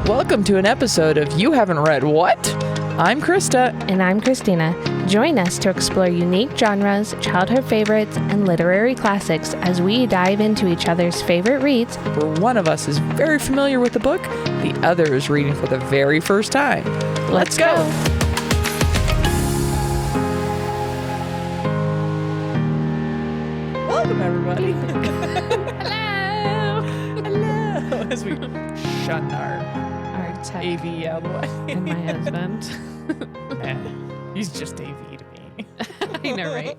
Welcome to an episode of You Haven't Read What? I'm Krista. And I'm Christina. Join us to explore unique genres, childhood favorites, and literary classics as we dive into each other's favorite reads. Where one of us is very familiar with the book, the other is reading for the very first time. Let's go! Welcome, everybody. Hello! Hello! As we shun our Tech AV out of the way. and my husband. He's just AV to me. I know, right?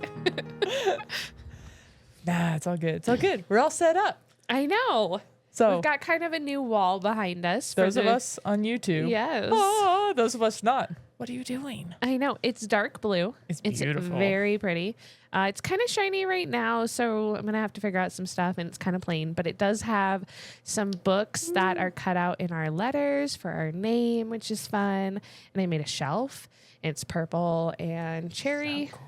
Nah, it's all good. It's all good. We're all set up. I know. So We've got kind of a new wall behind us. those of us on YouTube. Yes. Oh, those of us not. What are you doing? I know. It's dark blue. It's beautiful. Very pretty. It's kind of shiny right now, so I'm going to have to figure out some stuff, and it's kind of plain. But it does have some books that are cut out in our letters for our name, which is fun. And I made a shelf. It's purple and cherry. So cool.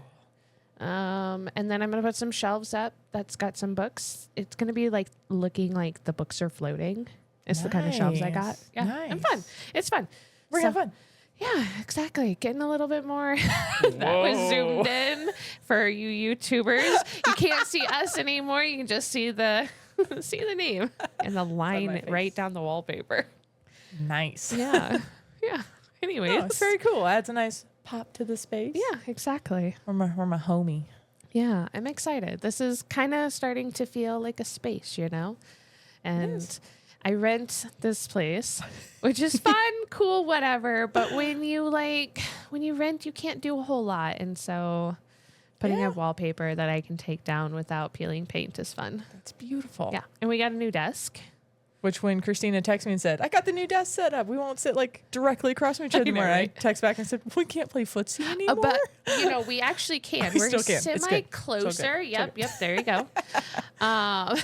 And then I'm going to put some shelves up that's got some books. It's going to be like looking like the books are floating. It's the kind of shelves I got. Yeah, Nice. I'm fun. It's fun. We're having fun. Yeah, exactly. Getting a little bit more. That was zoomed in for you YouTubers. You can't see us anymore. You can just see the name and the line right down the wallpaper. Nice. Yeah. Yeah. Anyways. Oh, it's very cool. Adds a nice pop to the space. Yeah, exactly. We're my homie. Yeah, I'm excited. This is kind of starting to feel like a space, you know? And I rent this place, which is fun, cool, whatever. But when you rent, you can't do a whole lot. And so putting a wallpaper that I can take down without peeling paint is fun. That's beautiful. Yeah. And we got a new desk. Which when Christina texted me and said, I got the new desk set up. We won't sit like directly across from each other anymore. Right? I text back and said, we can't play footsie anymore. But, we actually can. We We're still can. It's good. closer. Yep. There you go. I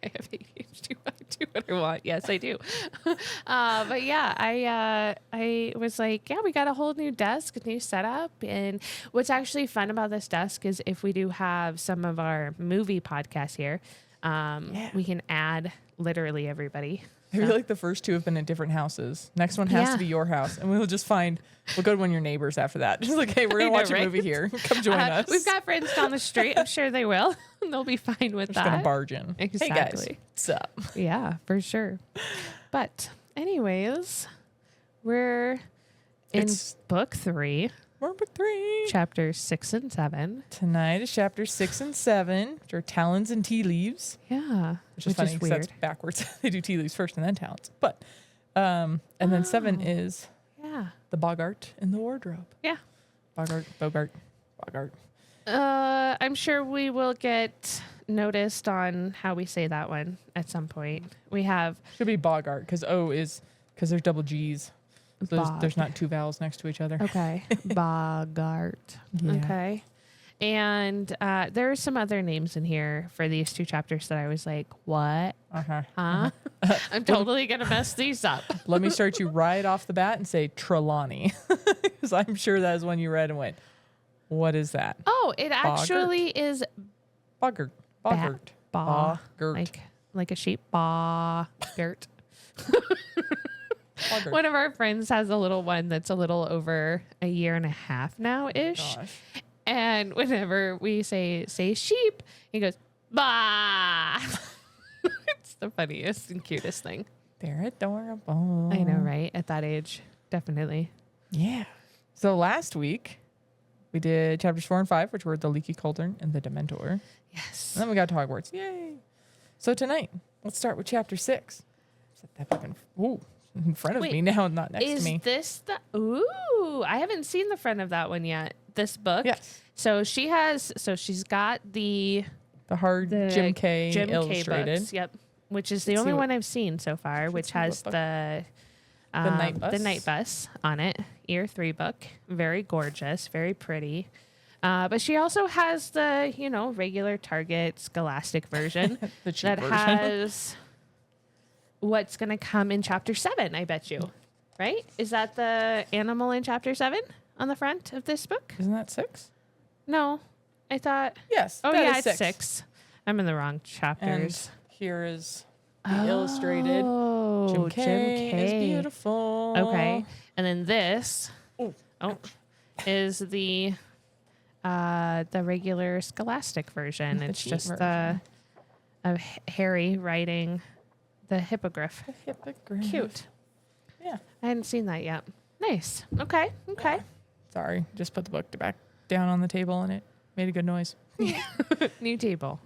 have ADHD. I do what I want. Yes, I do. But yeah, I was like, yeah, we got a whole new desk, a new setup. And what's actually fun about this desk is if we do have some of our movie podcasts here, we can add literally everybody. I feel like the first two have been in different houses. Next one has to be your house. And we'll go to one of your neighbors after that. Just like, hey, we're going to watch a movie here. Come join us. We've got friends down the street. I'm sure they will. They'll be fine with that. Just going to barge in. Exactly. Hey, guys. What's up? Yeah, for sure. But anyways, we're in book 3. We're in book 3. Chapters 6 and 7. Tonight is chapter 6 and 7, which are talons and tea leaves. Yeah. Which is funny because that's backwards. They do tea leaves first and then talons. But, and then 7 is the Bogart in the wardrobe. Yeah. Bogart. I'm sure we will get noticed on how we say that one at some point. Should be Bogart because there's double G's. So there's not two vowels next to each other. Okay. Bogart. Yeah. Okay. And there are some other names in here for these 2 chapters that I was like, what? Uh-huh. Huh? I'm totally going to mess these up. Let me start you right off the bat and say Trelawney. Because I'm sure that is one you read and went, what is that? Oh, it actually is Bogart. Like a sheep. Bogart. One of our friends has a little one that's a little over a year and a half now-ish. Gosh. And whenever we say sheep, he goes, bah. It's the funniest and cutest thing. They're adorable. I know, right? At that age, definitely. Yeah. So last week, we did chapters 4 and 5, which were the Leaky Cauldron and the Dementor. Yes. And then we got to Hogwarts. Yay. So tonight, let's start with chapter 6. Set that back in front of me now, not next to me. Is this the... Ooh, I haven't seen the front of that one yet. This book. Yes. So she's got the Jim K illustrated. Books, yep. Which is the only one I've seen so far, which has the Night Bus on it. Year 3 book. Very gorgeous, very pretty. But she also has the, regular Target Scholastic version the cheap version. Has what's going to come in chapter 7, I bet you. Right? Is that the animal in chapter 7 on the front of this book? Isn't that 6? No. I thought... Yes. Oh, yeah, it's 6. I'm in the wrong chapters. And here is the illustrated Jim K is beautiful. Okay. And then this is the regular Scholastic version. It's just version. of Harry writing the hippogriff. Cute. Yeah. I hadn't seen that yet. Nice. Okay. Yeah. Sorry. Just put the book back down on the table and it made a good noise. New table.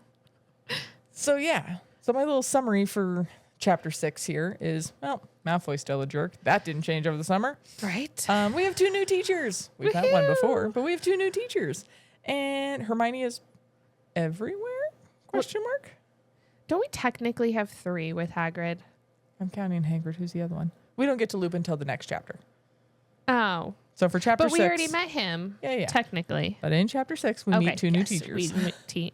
So yeah. So my little summary for chapter 6 here is, well, Malfoy's still a jerk. That didn't change over the summer. Right. We have 2 new teachers. We've had one before, but we have 2 new teachers. And Hermione is everywhere? Question mark? Don't we technically have 3 with Hagrid? I'm counting Hagrid. Who's the other one? We don't get to Lupin until the next chapter. Oh. So for chapter 6. But we already met him. Yeah. Technically. But in chapter 6, we meet 2 new teachers.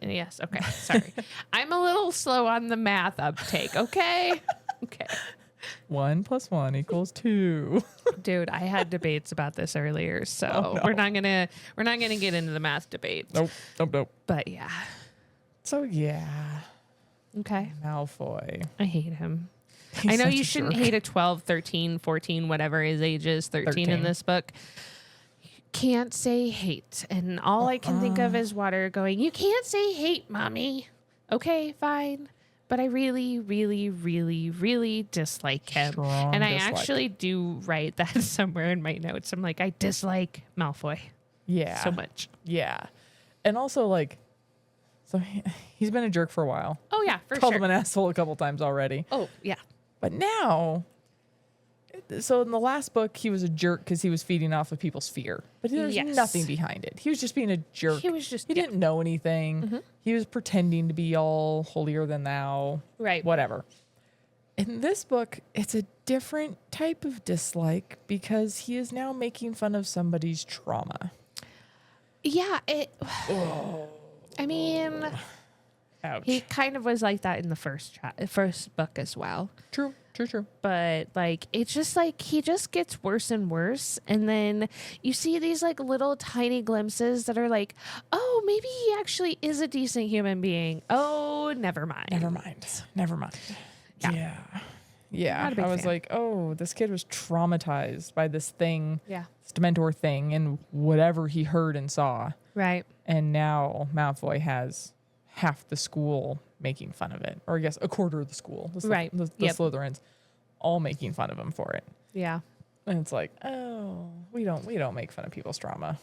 Yes. Okay. Sorry. I'm a little slow on the math uptake. Okay. Okay. 1 + 1 = 2. Dude, I had debates about this earlier, so we're not gonna get into the math debate. Nope. But yeah. So yeah. Okay. Malfoy. I hate him. He's I know such you a shouldn't jerk. hate a 12, 13, 14, whatever his age is, 13 in this book. Can't say hate. And all I can think of is Water going, you can't say hate, Mommy. Okay, fine. But I really, really, really, really dislike him. Strong and I dislike. actually do write that somewhere in my notes. I'm like, I dislike Malfoy Yeah. so much. Yeah. And also, like, so he's been a jerk for a while. Oh, yeah, for Called sure. him an asshole a couple times already. Oh, yeah. But now, so in the last book, he was a jerk because he was feeding off of people's fear. But there's nothing behind it. He was just being a jerk. He was just, He didn't know anything. Mm-hmm. He was pretending to be all holier than thou. Right. Whatever. In this book, it's a different type of dislike because he is now making fun of somebody's trauma. Yeah, I mean, Ouch. he kind of was like that in the first book as well. True. But like, it's just like he just gets worse and worse. And then you see these like little tiny glimpses that are like, oh, maybe he actually is a decent human being. Oh, never mind. Never mind. Yeah. Not a big I was fan. like, oh, this kid was traumatized by this thing, Yeah. this Dementor thing, and whatever he heard and saw. Right. And now Malfoy has half the school making fun of it, or I guess a quarter of the school. Right. The Slytherins all making fun of him for it. Yeah. And it's like, oh, we don't make fun of people's trauma.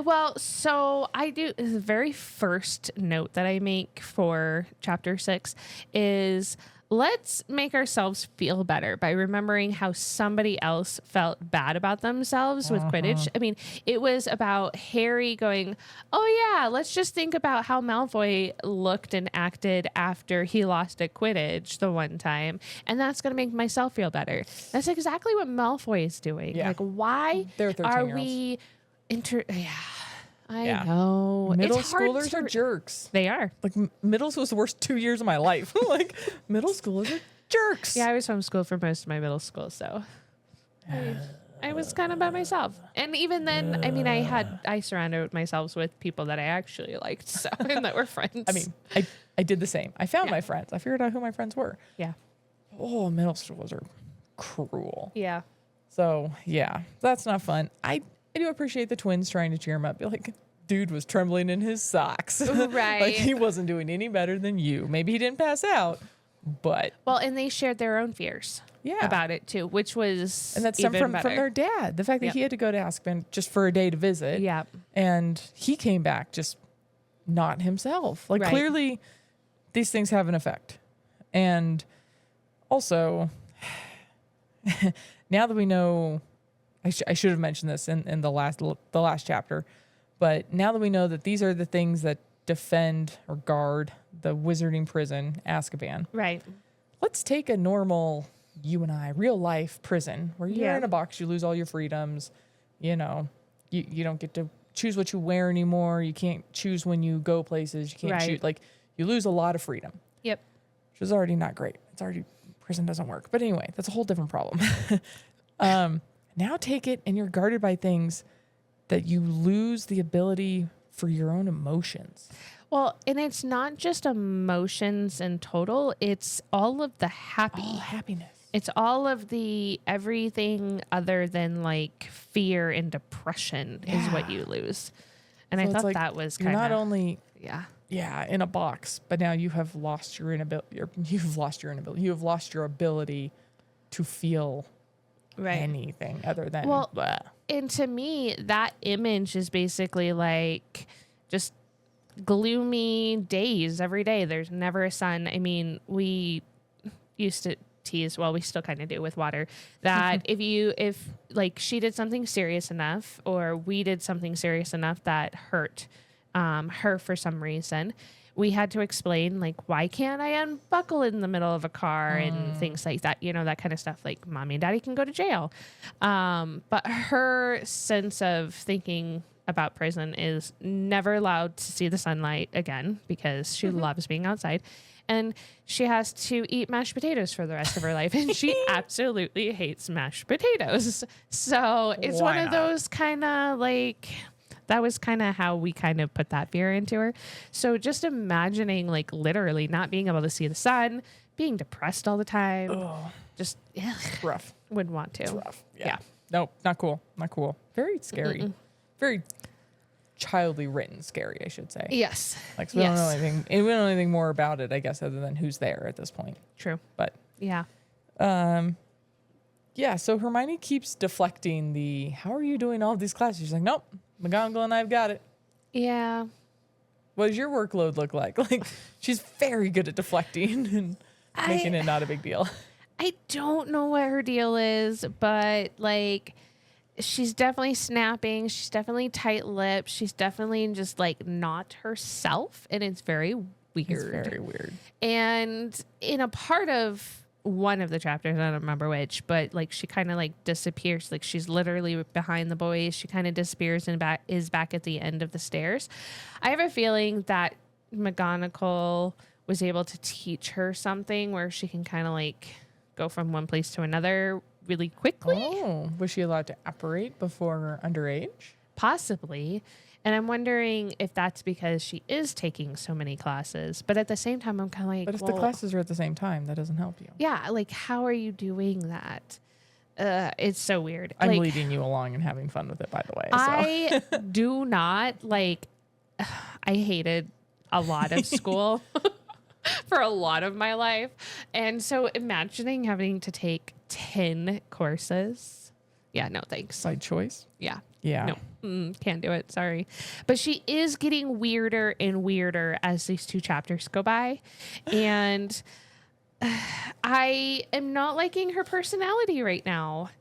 Well, so I do. The very first note that I make for chapter 6 is let's make ourselves feel better by remembering how somebody else felt bad about themselves with Quidditch. I mean, it was about Harry going, oh yeah, let's just think about how Malfoy looked and acted after he lost at Quidditch the one time. And that's going to make myself feel better. That's exactly what Malfoy is doing. Yeah. Like, why They're are 13-year-olds. we Yeah, I Yeah. know. Middle It's hard schoolers to- are jerks. They are. Like middle school was the worst 2 years of my life. Like middle schoolers are jerks. Yeah, I was homeschooled for most of my middle school, so I was kind of by myself. And even then, I mean, I surrounded myself with people that I actually liked, so and that were friends. I mean, I did the same. I found my friends. I figured out who my friends were. yeah, Oh, middle schoolers are cruel. yeah, So yeah, that's not fun. I do appreciate the twins trying to cheer him up. Be like, dude was trembling in his socks. Right. Like he wasn't doing any better than you. Maybe he didn't pass out, but well, and they shared their own fears yeah. about it too, which was And that's even from better. their dad. The fact that Yep. he had to go to Azkaban just for a day to visit. Yeah. And he came back just not himself. Like Right. clearly these things have an effect. And also, now that we know, I should have mentioned this in the last chapter, but now that we know that these are the things that defend or guard the wizarding prison, Azkaban, Right. let's take a normal, you and I, real life prison where you're Yeah. in a box, you lose all your freedoms, you know, you don't get to choose what you wear anymore. You can't choose when you go places. You can't Right. choose, like you lose a lot of freedom, Yep. which is already not great. It's already, prison doesn't work. But anyway, that's a whole different problem. Now take it and you're guarded by things that you lose the ability for your own emotions. Well, and it's not just emotions in total; it's all of the happy. Oh, happiness. It's all of the everything other than like fear and depression is what you lose. And So I it's thought that was kind you're of not only yeah. in a box, but now you have lost your inability. You have lost your ability to feel anything other than blah. And to me, that image is basically like just gloomy days every day. There's never a sun. I mean, we used to tease, well, we still kind of do with water, that if like she did something serious enough or we did something serious enough that hurt her for some reason, we had to explain, like, why can't I unbuckle in the middle of a car and things like that, you know, that kind of stuff. Like, mommy and daddy can go to jail. But her sense of thinking about prison is never allowed to see the sunlight again because she loves being outside. And she has to eat mashed potatoes for the rest of her life. And she absolutely hates mashed potatoes. So it's one of those kind of like... That was kind of how we kind of put that fear into her. So just imagining, like, literally not being able to see the sun, being depressed all the time, just rough. Wouldn't want to. It's rough. Yeah. Nope, not cool. Not cool. Very scary. Very childly written scary, I should say. Yes. Like, so we don't know anything. And we don't know anything more about it, I guess, other than who's there at this point. True. But yeah. Yeah, so Hermione keeps deflecting the, how are you doing all of these classes? She's like, nope, McGonagall and I've got it. Yeah. What does your workload look like? Like, she's very good at deflecting and making it not a big deal. I don't know what her deal is, but, like, she's definitely snapping. She's definitely tight-lipped. She's definitely just, like, not herself, and it's very weird. It's very weird. And in a part of one of the chapters, I don't remember which, but like she kind of like disappears. Like she's literally behind the boys. She kind of disappears and is back at the end of the stairs. I have a feeling that McGonagall was able to teach her something where she can kind of like go from one place to another really quickly. Oh, was she allowed to apparate before underage? Possibly. And I'm wondering if that's because she is taking so many classes. But at the same time, I'm kind of like, but if the classes are at the same time, that doesn't help you. Yeah, like, how are you doing that? It's so weird. I'm like, leading you along and having fun with it, by the way. So. I do not, like, I hated a lot of school for a lot of my life. And so imagining having to take 10 courses. Yeah, no, thanks. Side choice? Yeah. Yeah. No, can't do it. Sorry. But she is getting weirder and weirder as these two chapters go by. And I am not liking her personality right now.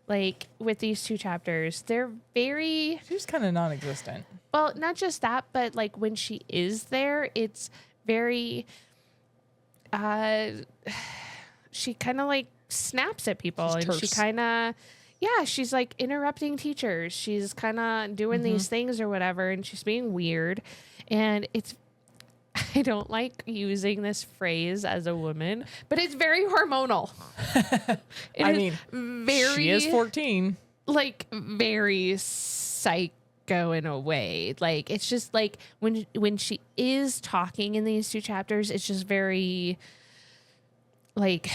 Like with these two chapters, they're very... She's kind of non-existent. Well, not just that, but like when she is there, it's very... she kind of like snaps at people. She's and terse. She kind of... Yeah, she's like interrupting teachers. She's kind of doing these things or whatever, and she's being weird. And it's, I don't like using this phrase as a woman, but it's very hormonal. I mean, she is 14. Like very psycho in a way. Like it's just like when she is talking in these two chapters, it's just very like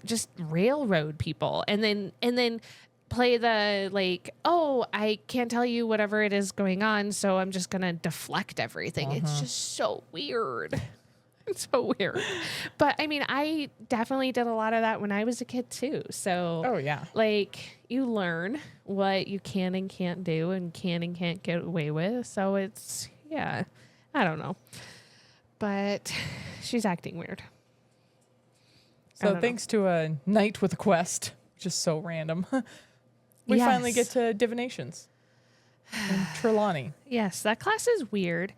just railroad people, and then play the like, oh, I can't tell you whatever it is going on, so I'm just gonna deflect everything. It's just so weird. It's so weird. But I mean, I definitely did a lot of that when I was a kid too. So oh yeah, like you learn what you can and can't do and can and can't get away with. So it's I don't know. But she's acting weird. So thanks to a night with a quest, which is so random. We finally get to divinations and Trelawney. Yes, that class is weird.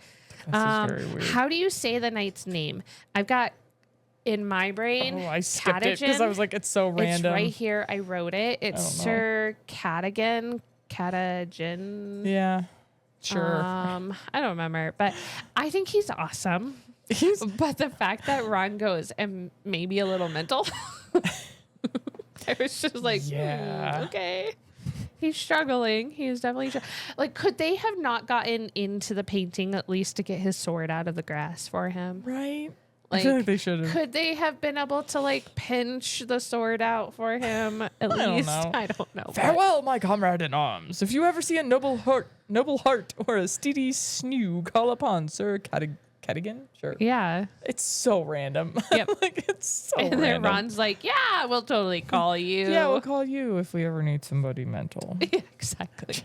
This is very weird. How do you say the knight's name? I've got in my brain. Oh, I skipped it because I was like, it's so random. It's right here. I wrote it. It's Sir Cadogan. Yeah, sure. I don't remember, but I think he's awesome. But the fact that Ron goes and maybe a little mental, I was just like, okay. He's struggling. He's definitely like, could they have not gotten into the painting at least to get his sword out of the grass for him? Right. I feel like they should have. Could they have been able to like pinch the sword out for him at least? I don't know. Farewell, my comrade in arms. If you ever see a noble heart, or a steedy snew, call upon Sir Cadogan. Sure. Yeah. It's so random. Yep. Like it's so And then random. Ron's like, yeah, we'll totally call you. Yeah, we'll call you if we ever need somebody mental. Yeah, exactly.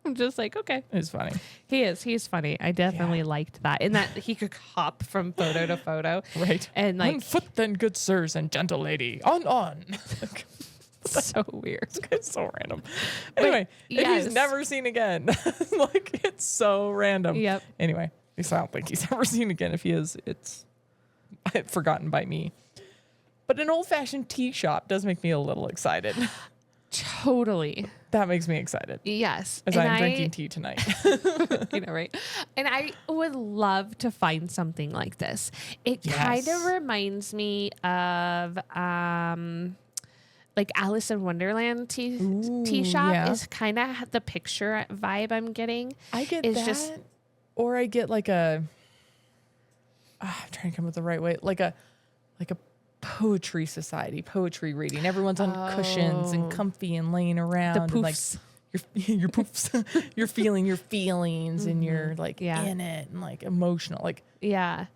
I'm just like, okay. It's funny. He's funny. I definitely liked that. And that he could hop from photo to photo. Right. And like on foot then, good sirs and gentle lady. On. so weird. It's so random. Anyway, if he's never seen again. Like it's so random. Yep. Anyway, at least I don't think he's ever seen again. If he is, it's forgotten by me. But an old-fashioned tea shop does make me a little excited. Totally. That makes me excited. Yes. As I'm drinking tea tonight. You know, right? And I would love to find something like this. It kind of reminds me of like Alice in Wonderland tea shop is kind of the picture vibe I'm getting. I get that. Or I get like a I'm trying to come up with the right way. Like a poetry society, poetry reading. Everyone's on cushions and comfy and laying around. The And poofs. like your poofs. You're feeling your feelings and you're like in it and like emotional. Like I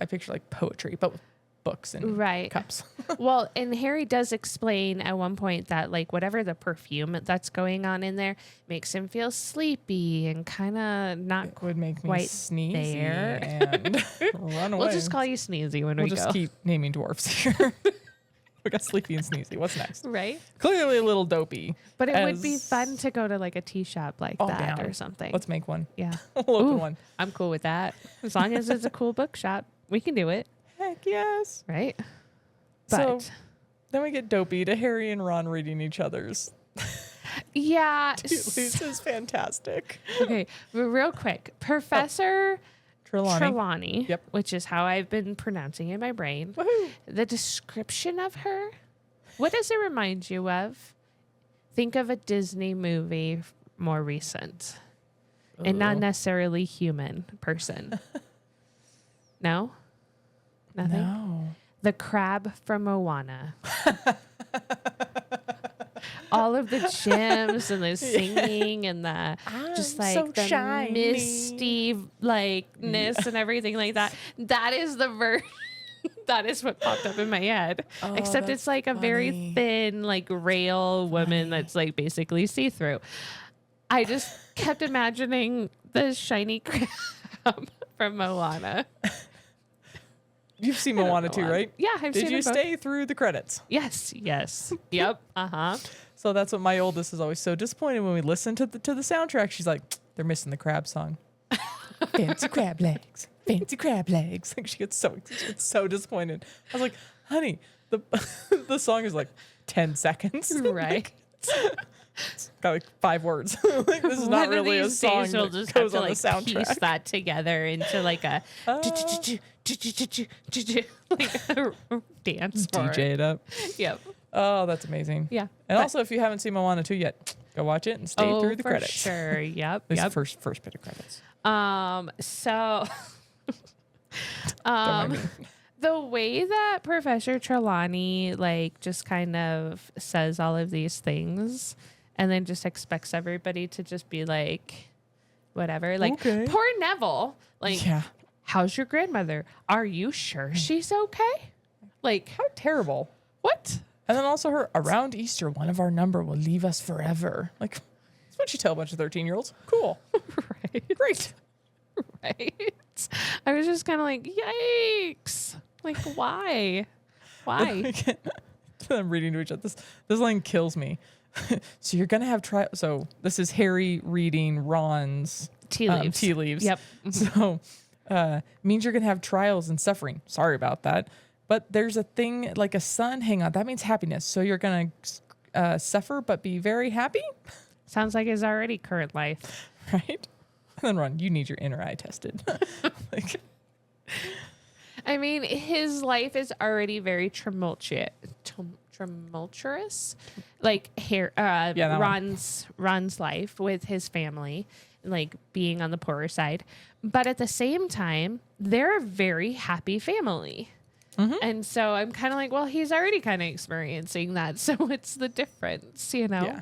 picture like poetry, but with books and cups. Well, and Harry does explain at one point that like whatever the perfume that's going on in there makes him feel sleepy and kind of not it would make me quite sneezy there. and run away. We'll just call you Sneezy when we go. We'll just keep naming dwarfs here. We got Sleepy and Sneezy. What's next? Right? Clearly a little dopey. But it would be fun to go to like a tea shop like that down. or something. Let's make one. Yeah. We'll open one. I'm cool with that. As long as it's a cool bookshop, we can do it. Heck yes. Right? So But then we get dopey to Harry and Ron reading each other's. yeah. This is fantastic. Okay. But real quick. Professor Trelawney, Yep. which is how I've been pronouncing in my brain. Woohoo. The description of her, what does it remind you of? Think of a Disney movie more recent and not necessarily human person. No? Nothing? No. The crab from Moana. All of the gems and the singing and the just like so the shiny. misty likeness and everything like that. That is the version. That is what popped up in my head. Except it's like a very thin, like rail woman that's like basically see-through. I just kept imagining the shiny crab from Moana. You've seen Moana too, right? Yeah, I've seen Did you it both. stay through the credits? Yes. Yep. Uh-huh. So that's what my oldest is always so disappointed when we listen to the soundtrack. She's like, they're missing the crab song. Fancy crab legs. Fancy crab legs. Like she gets so disappointed. I was like, honey, the song is like 10 seconds. Right. It's got like 5 words. Like this is not really a song we'll that just goes have to on like the soundtrack. piece that together into like a like a dance for DJ it up. Yep. Oh, that's amazing. Yeah. And also, if you haven't seen Moana 2 yet, go watch it and stay through the for credits. sure. Yep. This Yep. first bit of credits. So Don't mind me. the way that Professor Trelawney like just kind of says all of these things and then just expects everybody to just be like whatever. Like Okay. poor Neville. Like Yeah. how's your grandmother? Are you sure she's okay? Like How terrible. what? And then also her, around Easter, one of our number will leave us forever. Like, that's what you tell a bunch of 13-year-olds. Cool. Right. Great. Right. I was just kind of like, yikes. Like, why? Why? I'm reading to each other. This line kills me. So you're going to have So this is Harry reading Ron's Tea leaves. Tea leaves. Yep. So means you're going to have trials and suffering. Sorry about that. But there's a thing like a sun. Hang on. That means happiness. So you're going to suffer but be very happy? Sounds like his already current life. Right? And then Ron, you need your inner eye tested. Like, I mean, his life is already very tumultuous. Like that one. Ron's life with his family. like being on the poorer side. But at the same time, they're a very happy family. And so I'm kind of like, well, he's already kind of experiencing that. So what's the difference, you know? Yeah.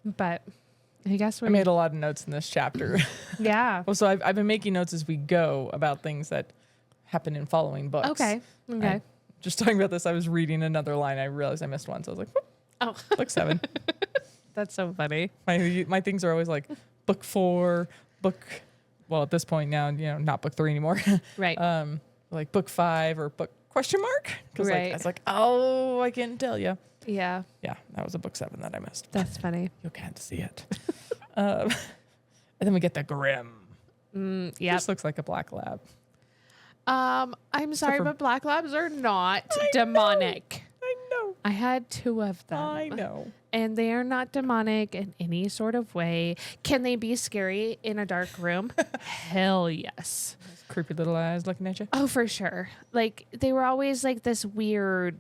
But I guess I made a lot of notes in this chapter. yeah. Well, so I've been making notes as we go about things that happen in following books. Okay. Just talking about this, I was reading another line. I realized I missed one. So I was like, Oh, book 7. that's so funny. My things are always like book 4, well, at this point now, not book 3 anymore. Right. Like book 5 or book ? Because Right. I was like, oh, I can't tell you. Yeah. Yeah, that was a book 7 that I missed. That's funny. You can't see it. And then we get the Grim. Yeah. This looks like a black lab. I'm sorry, for- but black labs are not demonic. I know. I had 2 of them. I know. And they are not demonic in any sort of way. Can they be scary in a dark room? Hell yes. Creepy little eyes looking at you. Oh, for sure. Like they were always like this weird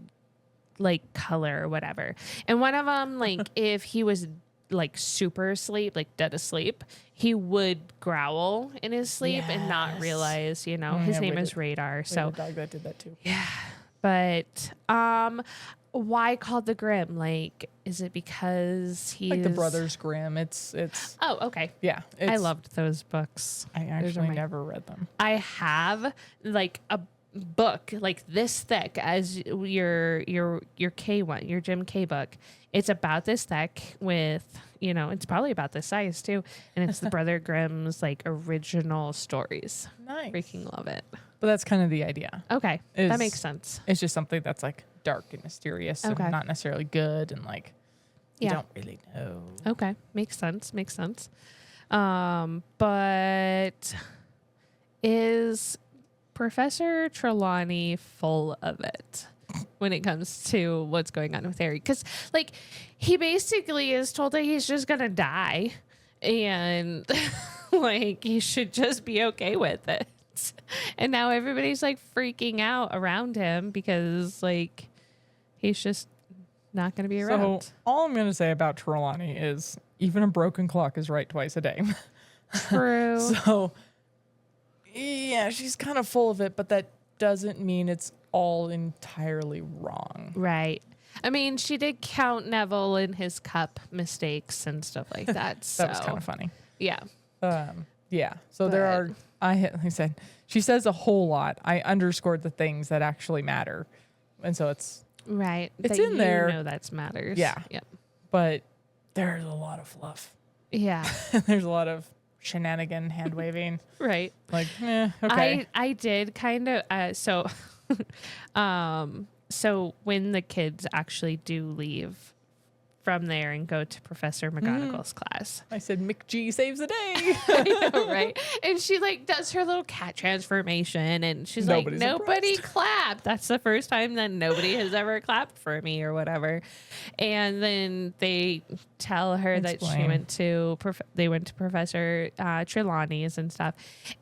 like color or whatever. And one of them, like if he was like super asleep, like dead asleep, he would growl in his sleep and not Yes. realize, his yeah, name we is did- Radar. We had So a dog that did that too. yeah. But why called the Grim? Like, is it because he's Like the Brothers Grimm. It's Oh, okay. yeah. I loved those books. I Those are actually my- never read them. I have like a book like this thick as your K one, your Jim K book. It's about this thick with, it's probably about this size too. And it's the Brother Grimm's like original stories. Nice. Freaking love it. But that's kind of the idea. Okay. Is- That makes sense. It's just something that's like dark and mysterious Okay. and not necessarily good and like you Yeah. don't really know. Okay. Makes sense. Makes sense. But is Professor Trelawney full of it when it comes to what's going on with Harry? Because, like, he basically is told that he's just going to die and, like, he should just be okay with it. And now everybody's, like, freaking out around him because, like, he's just not going to be around. So all I'm going to say about Trelawney is even a broken clock is right twice a day. True. So yeah, she's kind of full of it, but that doesn't mean it's all entirely wrong. Right. I mean, she did count Neville in his cup mistakes and stuff like that. So That was kind of funny. yeah. Yeah. So there But- are, like I said, she says a whole lot. I underscored the things that actually matter. And so it's, Right. It's that in there. That matters. Yeah. Yep. but there's a lot of fluff. Yeah. There's a lot of shenanigan, hand waving. Right. Like, okay. I did kind of so so when the kids actually do leave from there and go to Professor McGonagall's class. I said, Mick G saves the day. I know, right? And she like does her little cat transformation and she's Nobody's like, nobody impressed. clapped. That's the first time that nobody has ever clapped for me or whatever. And then they tell her that she Explain. went to, they went to Professor Trelawney's and stuff.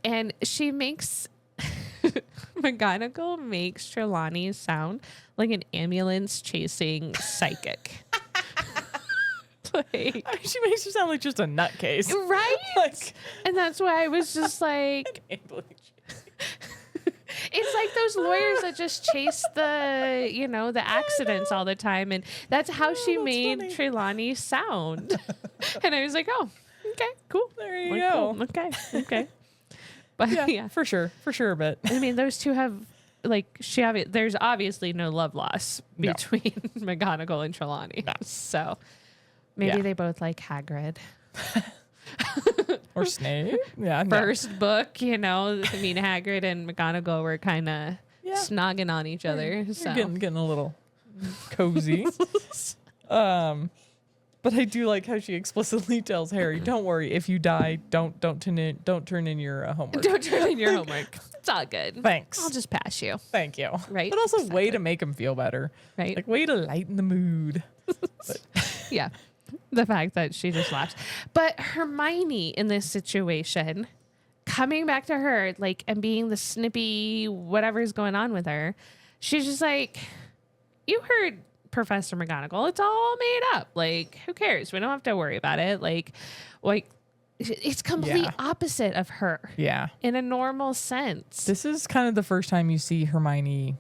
And she makes, McGonagall makes Trelawney sound like an ambulance chasing psychic. Like, She makes her sound like just a nutcase. right? Like, And that's why I was just like, it's like those lawyers that just chase the accidents all the time. And that's how she that's made funny. Trelawney sound. And I was like, oh, okay, cool. there you Like, go. cool. Okay. Okay. But Yeah, yeah. for sure. But I mean, those two have there's obviously no love loss No. between McGonagall and Trelawney. No. So maybe Yeah. they both like Hagrid. or Snape. Yeah. no. First book, I mean, Hagrid and McGonagall were kind of Yeah. snogging on each other. You're So getting a little cozy. But I do like how she explicitly tells Harry, "Don't worry, if you die, don't turn in your homework." don't turn in your homework. It's all good. Thanks. I'll just pass you. Thank you. Right? But also, way Exactly. to make him feel better. Right? Like, way to lighten the mood. Yeah. The fact that she just laughs. But Hermione in this situation, coming back to her, like, and being the snippy whatever's going on with her, she's just like, you heard Professor McGonagall. It's all made up. Like, who cares? We don't have to worry about it. Like It's completely opposite of her. Yeah. In a normal sense. This is kind of the first time you see Hermione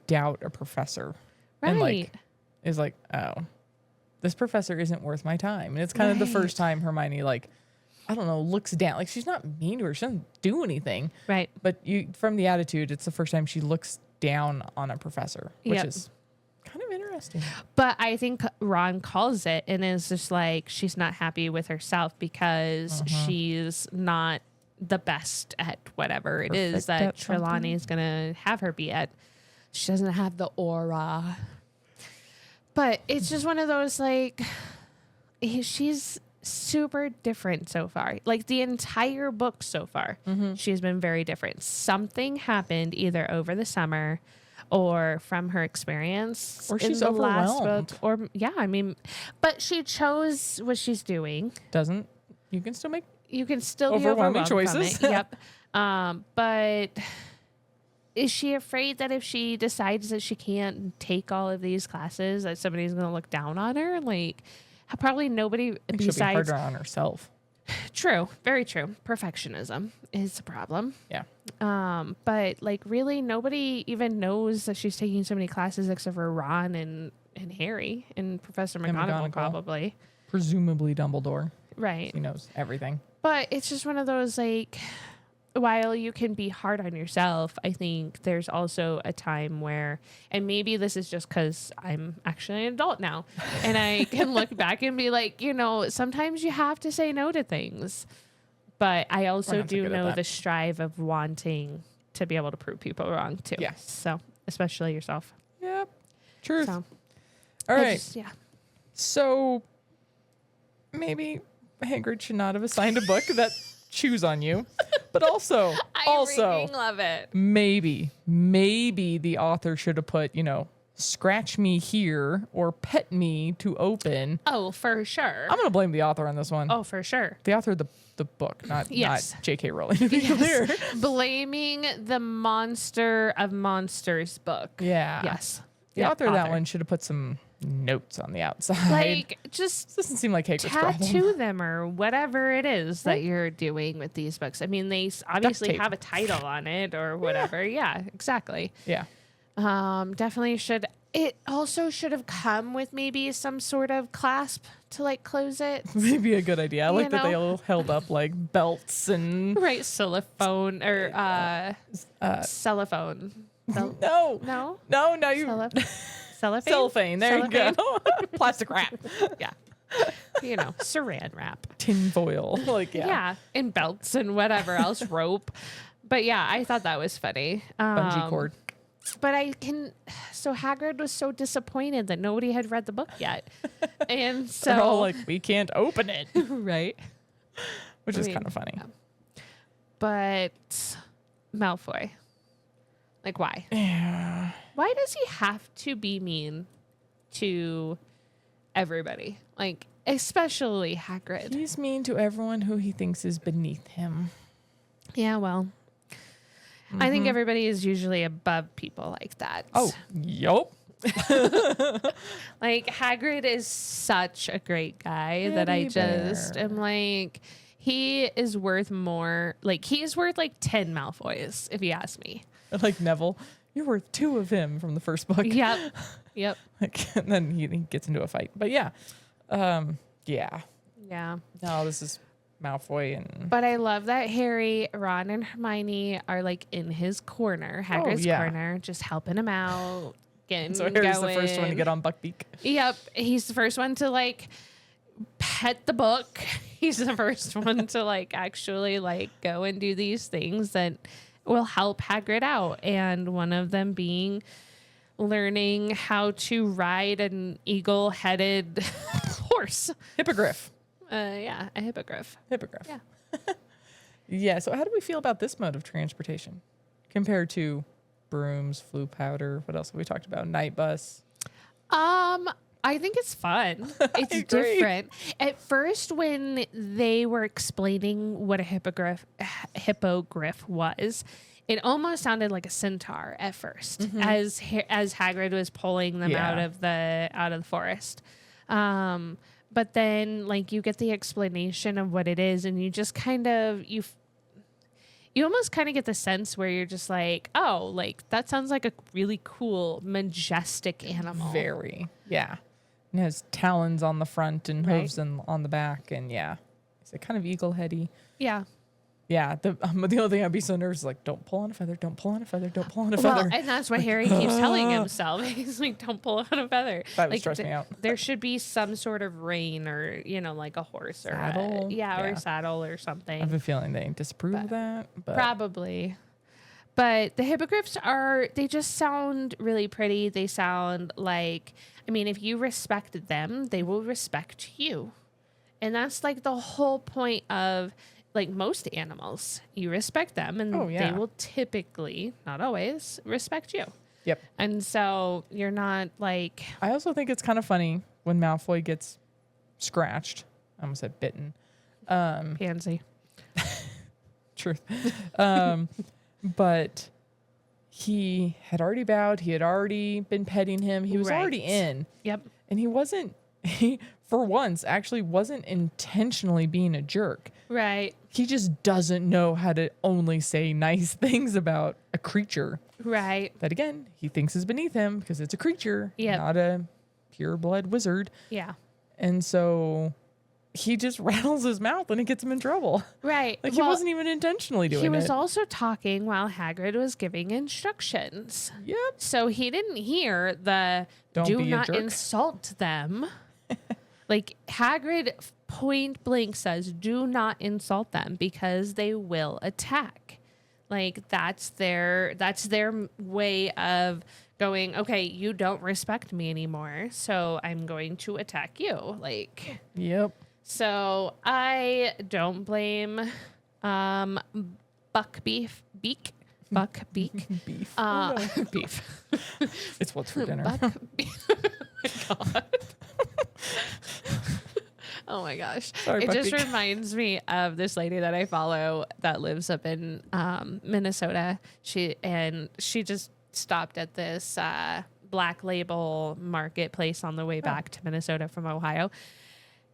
doubt a professor. Right. And like, is like, oh, this professor isn't worth my time. And it's kind of the first time Hermione, like, I don't know, looks down. Like, she's not mean to her. She doesn't do anything. Right. But from the attitude, it's the first time she looks down on a professor, which is kind of interesting. But I think Ron calls it and is just like, she's not happy with herself because she's not the best at whatever it is that Trelawney's going to have her be at. She doesn't have the aura. But it's just one of those, like, she's super different so far. Like, the entire book so far, she's been very different. Something happened either over the summer or from her experience, or she's in the last overwhelmed, book, or I mean, but she chose what she's doing. You can still make be overwhelming overwhelmed choices. From it. Yep. But is she afraid that if she decides that she can't take all of these classes, that somebody's going to look down on her? Like, probably nobody besides. She'll be harder on herself. True. Very true. Perfectionism is a problem. Yeah. But like, really, nobody even knows that she's taking so many classes except for Ron and Harry and Professor McGonagall, probably. Presumably Dumbledore. Right. He knows everything. But it's just one of those, like, while you can be hard on yourself, I think there's also a time where, and maybe this is just because I'm actually an adult now, and I can look back and be like, sometimes you have to say no to things. But I also do know the strive of wanting to be able to prove people wrong too. Yes. So, especially yourself. Yep. Truth. So, all right. So maybe Hagrid should not have assigned a book that chews on you, but also, I freaking love it. Maybe the author should have put, scratch me here or pet me to open. Oh, for sure. I'm going to blame the author on this one. Oh, for sure. The author of the book, not J.K. Rowling, to be clear. Blaming the Monster of Monsters book. Yeah. Yes. The author of that one should have put some notes on the outside. Like, just doesn't seem like Hagrid's problem. Tattoo them or whatever it is that you're doing with these books. I mean, they obviously have a title on it or whatever. Yeah, exactly. Yeah. Definitely should. It also should have come with maybe some sort of clasp to like close it. Maybe a good idea. I like that they all held up like belts and cellophone or cellophane. No. Cellophane. There you go. Plastic wrap. Yeah. Saran wrap. Tin foil. Yeah. And belts and whatever else, rope. But yeah, I thought that was funny. Bungee cord. But so Hagrid was so disappointed that nobody had read the book yet. And so they're all like, we can't open it. Right. Which is kind of funny. Yeah. But Malfoy. Like, why? Yeah. Why does he have to be mean to everybody? Like, especially Hagrid. He's mean to everyone who he thinks is beneath him. Yeah, well, I think everybody is usually above people like that. Oh, yup. Like, Hagrid is such a great guy that I just am like, he is worth more. Like, he is worth like 10 Malfoys, if you ask me. Like Neville, you're worth 2 of him from the first book. Yep. And then he gets into a fight. But yeah. Yeah. No, this is Malfoy But I love that Harry, Ron, and Hermione are like in his corner, Hagrid's corner, just helping him out. So Harry's the first one to get on Buckbeak. Yep. He's the first one to like pet the book. He's the first one to like actually like go and do these things that will help Hagrid out. And one of them being learning how to ride an eagle-headed horse. Hippogriff. A hippogriff. Hippogriff. Yeah. Yeah. So how do we feel about this mode of transportation compared to brooms, flu powder? What else have we talked about? Night bus. I think it's fun. It's different. At first, when they were explaining what a hippogriff was, it almost sounded like a centaur at first, as Hagrid was pulling them out of the forest. but then like you get the explanation of what it is, and you just kind of you almost kind of get the sense where you're just like, oh, like that sounds like a really cool, majestic animal. Very, yeah. And it has talons on the front and hooves on the back, and yeah, it's a kind of eagle heady. Yeah. Yeah, the only thing I'd be so nervous is like, don't pull on a feather, don't pull on a feather, don't pull on a feather. Well, and that's what Harry keeps telling himself. He's like, don't pull on a feather. That would like, stress me out. There should be some sort of rein or, like a horse Saddle? or or a saddle or I something. have a feeling they disapprove of that. But Probably. But the hippogriffs they just sound really pretty. They sound like, if you respect them, they will respect you. And that's like the whole point of like most animals. You respect them and they will typically, not always, respect you. Yep. And so you're not like... I also think it's kind of funny when Malfoy gets scratched. I almost said bitten. Pansy. Truth. But he had already bowed. He had already been petting him. He was already in. Yep. And he for once actually wasn't intentionally being a jerk. Right. He just doesn't know how to only say nice things about a creature. Right. That again, he thinks is beneath him because it's a creature, not a pure blood wizard. Yeah. And so he just rattles his mouth and it gets him in trouble. Right. Like he wasn't even intentionally doing it. He was also talking while Hagrid was giving instructions. Yep. So he didn't hear the do not insult them. Like Hagrid point blank says, do not insult them because they will attack. Like that's their way of going, okay, you don't respect me anymore, so I'm going to attack you. Like, yep. So I don't blame Buck Beak. Beef. Beef. It's what's for dinner. Buck Beef. Oh my God. Oh my gosh. Sorry, it just Beak. reminds me of this lady that I follow that lives up in Minnesota. She just stopped at this Black Label marketplace on the way back to Minnesota from Ohio.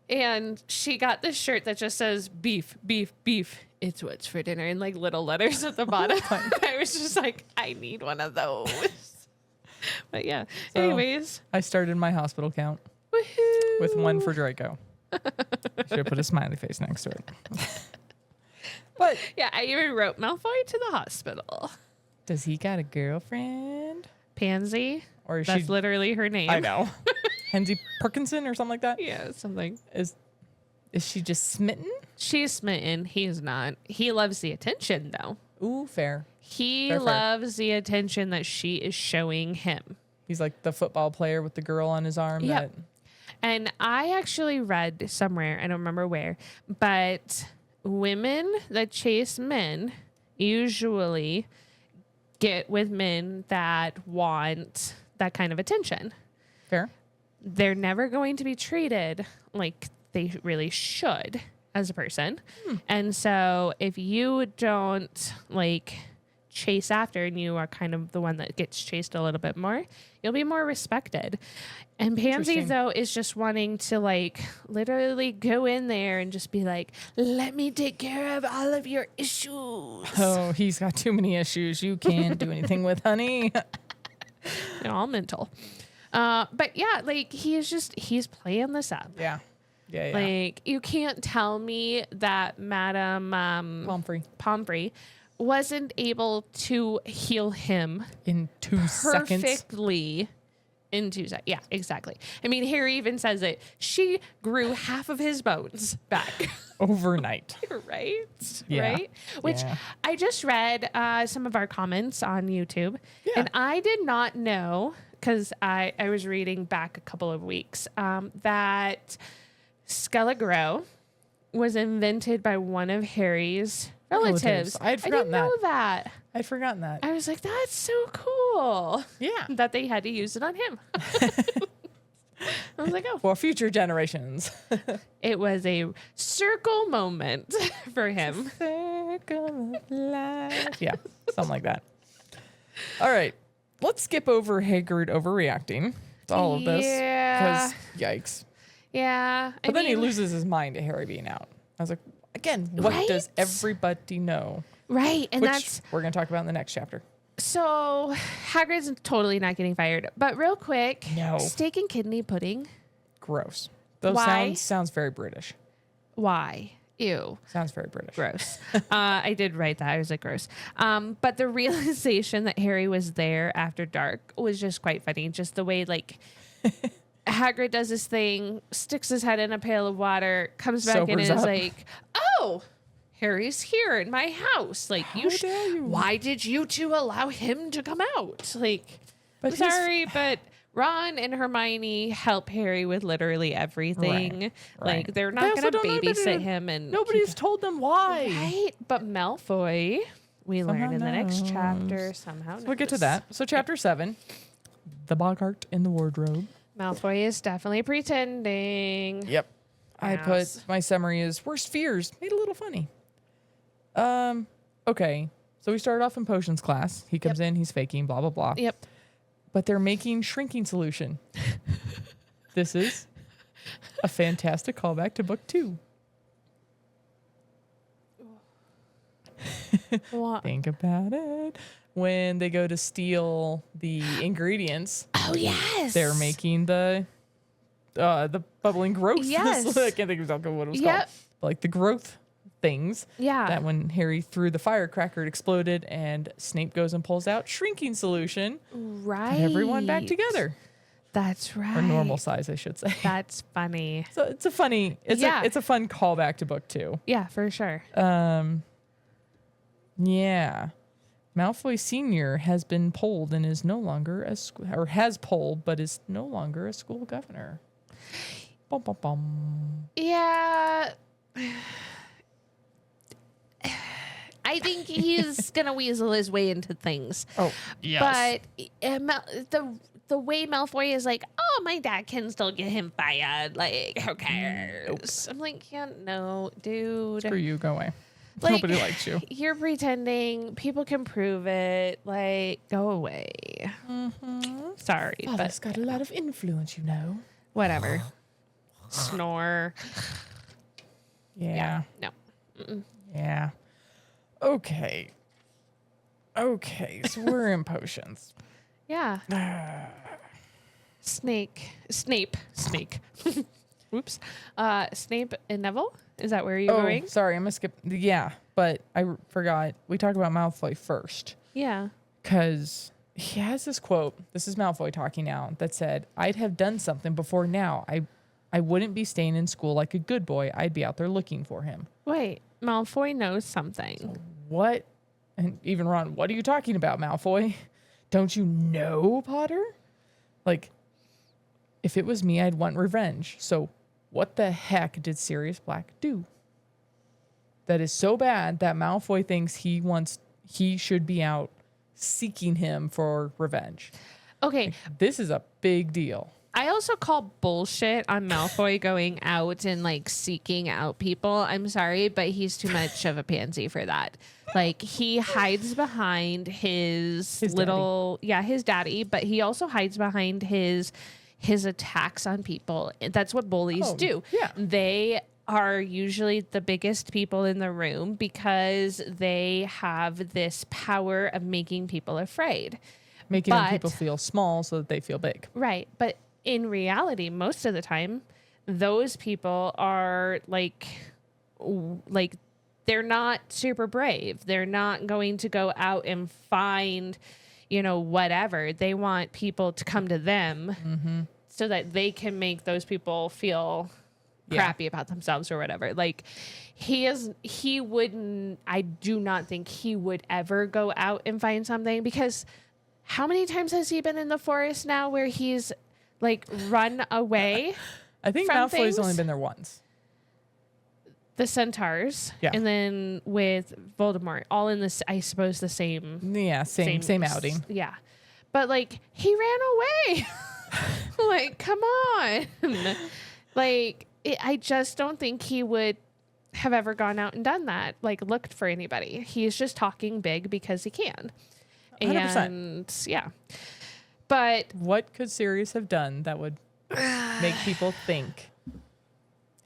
And she got this shirt that just says beef, beef, beef. It's what's for dinner in like little letters at the bottom. I was just like, I need one of those. But yeah. So, anyways. I started my hospital count Woohoo. with one for Draco. Should have put a smiley face next to it. But yeah, I even wrote Malfoy to the hospital. Does he got a girlfriend? Pansy. Or is That's she literally her name. I know. Hensie Perkinson or something like that? Yeah, something. Is she just smitten? She's smitten. He's not. He loves the attention, though. Ooh, fair. He loves the attention that she is showing him. He's like the football player with the girl on his arm. Yep. And I actually read somewhere, I don't remember where, but women that chase men usually get with men that want that kind of attention. Fair. They're never going to be treated like they really should as a person. And so if you don't like chase after and you are kind of the one that gets chased a little bit more, you'll be more respected. And Pansy, though, is just wanting to like literally go in there and just be like, let me take care of all of your issues. Oh, he's got too many issues you can't do anything with, honey. They're all mental. But yeah, like he's playing this up. Yeah. Yeah. Like you can't tell me that Madame Pomfrey wasn't able to heal him in 2 seconds. Perfectly in 2 seconds. Yeah, exactly. I mean, Harry even says it. She grew half of his bones back. Overnight. Right? Yeah. Right? Which I just read some of our comments on YouTube. Yeah. And I did not know, because I was reading back a couple of weeks, that Skele-Gro was invented by one of Harry's relatives. I had forgotten I didn't know that. I'd forgotten that. I was like, that's so cool. Yeah. That they had to use it on him. I was like, oh. For future generations. It was a circle moment for him. Circle of life. Yeah, something like that. All right. Let's skip over Hagrid overreacting to all of this. Yeah. Because, yikes. Yeah. But then he loses his mind to Harry being out. I was like, again, what Right? does everybody know? Right. And Which we're going to talk about in the next chapter. so Hagrid's totally not getting fired. But real quick, No. steak and kidney pudding. Gross. Those Why? sounds very British. Why? Ew. Sounds very British. Gross. I did write that. I was like, gross. But the realization that Harry was there after dark was just quite funny. Just the way, like, Hagrid does this thing, sticks his head in a pail of water, comes back in and Sobers is up. like, oh, Harry's here in my house. Like, How dare you? why did you two allow him to come out? Like, But I'm sorry, but Ron and Hermione help Harry with literally everything. Right. Like, they're They not also going to don't know anybody babysit to- him. And Nobody's told them why. right? But Malfoy, we Somehow learn in the next knows. chapter, somehow We'll get to knows. that. So chapter 7, the Boggart in the wardrobe. Malfoy is definitely pretending. Yep. I put Yes. my summary is worst fears made a little funny. Okay. So we started off in potions class. He comes in, he's faking, blah, blah, blah. Yep. But they're making shrinking solution. This is a fantastic callback to book 2. What? Think about it. When they go to steal the ingredients, Oh, yes. they're making the bubbling growth. Yes. I can't think exactly what it was Yep. called. Like the growth things. Yeah. That when Harry threw the firecracker, it exploded, and Snape goes and pulls out shrinking solution. Right. Put everyone back together, That's right. or normal size, I should say. That's funny. So it's a funny, Yeah. it's a fun callback to book 2. Yeah, for sure. Yeah. Malfoy Sr. has been polled and is no longer has polled, but is no longer a school governor. Bum, bum, bum. Yeah. I think he's going to weasel his way into things. Oh, yes. But the way Malfoy is like, oh, my dad can still get him fired. Like, who cares? I'm like, yeah, no, dude. Screw you, go away. Like, Nobody likes you. You're pretending. People can prove it. Like, go away. Sorry, Father's but got a lot of influence, you know. whatever. Snore. Yeah. No. Yeah. Okay. Okay, so we're in potions. Yeah. Snape. Whoops. Snape and Neville? Is that where you're Oh, going? sorry, I'm gonna skip. Yeah, but I forgot. We talked about Malfoy first. Yeah. Because he has this quote, this is Malfoy talking now, that said, I'd have done something before now. I wouldn't be staying in school like a good boy. I'd be out there looking for him. Wait, Malfoy knows something. What? And even Ron, what are you talking about, Malfoy? Don't you know, Potter? Like, if it was me, I'd want revenge. So what the heck did Sirius Black do? That is so bad that Malfoy thinks he should be out seeking him for revenge. Okay, This is a big deal. I also call bullshit on Malfoy going out and like seeking out people. I'm sorry, but he's too much of a pansy for that. Like he hides behind his little, his daddy, but he also hides behind his attacks on people. That's what bullies do. yeah. They are usually the biggest people in the room because they have this power of making people afraid. Making people feel small so that they feel big. Right. But in reality, most of the time, those people are like they're not super brave. They're not going to go out and find, whatever. They want people to come to them so that they can make those people feel crappy about themselves or whatever. Like he wouldn't, I do not think he would ever go out and find something, because how many times has he been in the forest now where he's like run away? I think from Malfoy's only things? been there once. The centaurs, Yeah. and then with Voldemort, all in this, I suppose, the same. Yeah, same outing. Yeah, but like he ran away. Like, come on. Like, I just don't think he would have ever gone out and done that. Like, looked for anybody. He's just talking big because he can. 100%. And yeah, but What could Sirius have done that would make people think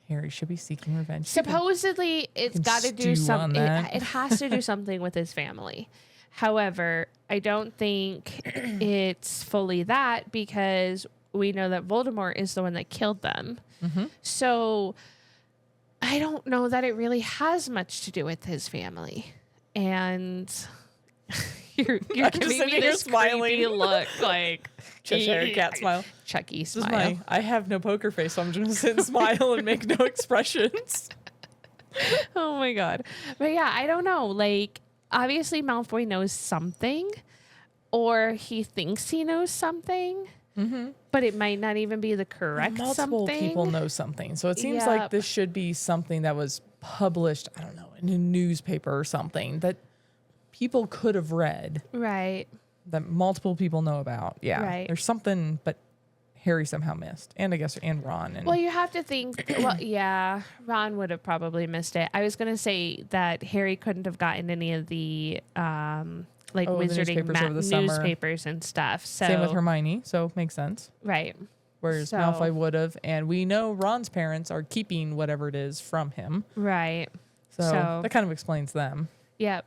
Harry should be seeking revenge. Supposedly, it's can got to do stew on something. that. It has to do something with his family. However, I don't think it's fully that, because we know that Voldemort is the one that killed them. Mm-hmm. So I don't know that it really has much to do with his family. And you're giving me this creepy look, like Cheshire cat smile. Chucky This is smile. I have no poker face, so I'm just gonna sit and smile and make no expressions. Oh my god. But yeah, I don't know. Like, obviously Malfoy knows something, or he thinks he knows something, but it might not even be the correct Multiple something. people know something, so it seems Yep. like this should be something that was published, I don't know, in a newspaper or something that people could have read, Right. that multiple people know about. Yeah, Right. there's something, but Harry somehow missed, and I guess and Ron. And Well, you have to think, well, yeah, Ron would have probably missed it. I was going to say that Harry couldn't have gotten any of the like the wizarding newspapers over the summer. newspapers and stuff. So same with Hermione, so makes sense. right. Whereas So- Malfoy would have, and we know Ron's parents are keeping whatever it is from him, Right. so that kind of explains them. Yep.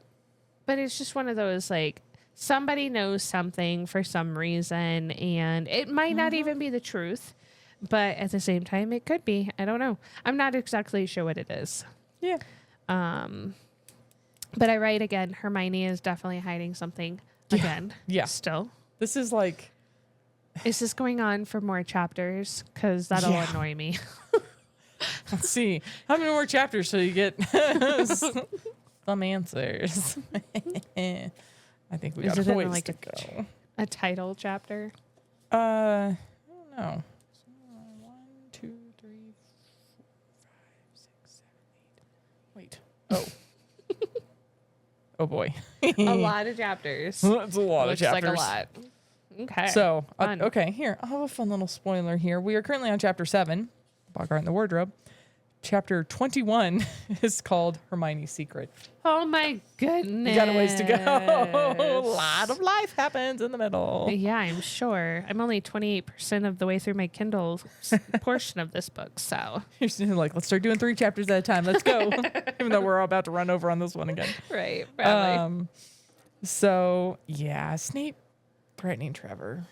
But it's just one of those, like, somebody knows something for some reason, and it might not even be the truth, but at the same time, it could be. I don't know. I'm not exactly sure what it is. Yeah. But I write again, Hermione is definitely hiding something again. Yeah. Still. This is like, Is this going on for more chapters? Because that'll Yeah. annoy me. let's see, how many more chapters till you get some answers? I think we Is got it a in, ways like, to go. A title chapter. I don't know. 1, 2, 3, 4, 5, 6, 7, 8. Wait. Oh. Oh boy. A lot of chapters. That's a lot Looks of chapters. like a lot. Okay. So, Fun. okay, here, I'll have a fun little spoiler here. We are currently on chapter 7, Bogart in the Wardrobe. Chapter 21 is called Hermione's Secret. Oh my goodness. You got a ways to go. A lot of life happens in the middle. Yeah, I'm sure. I'm only 28% of the way through my Kindle portion of this book, so. You're just like, let's start doing 3 chapters at a time. Let's go. Even though we're about to run over on this one again. Right, probably. So, yeah, Snape threatening Trevor.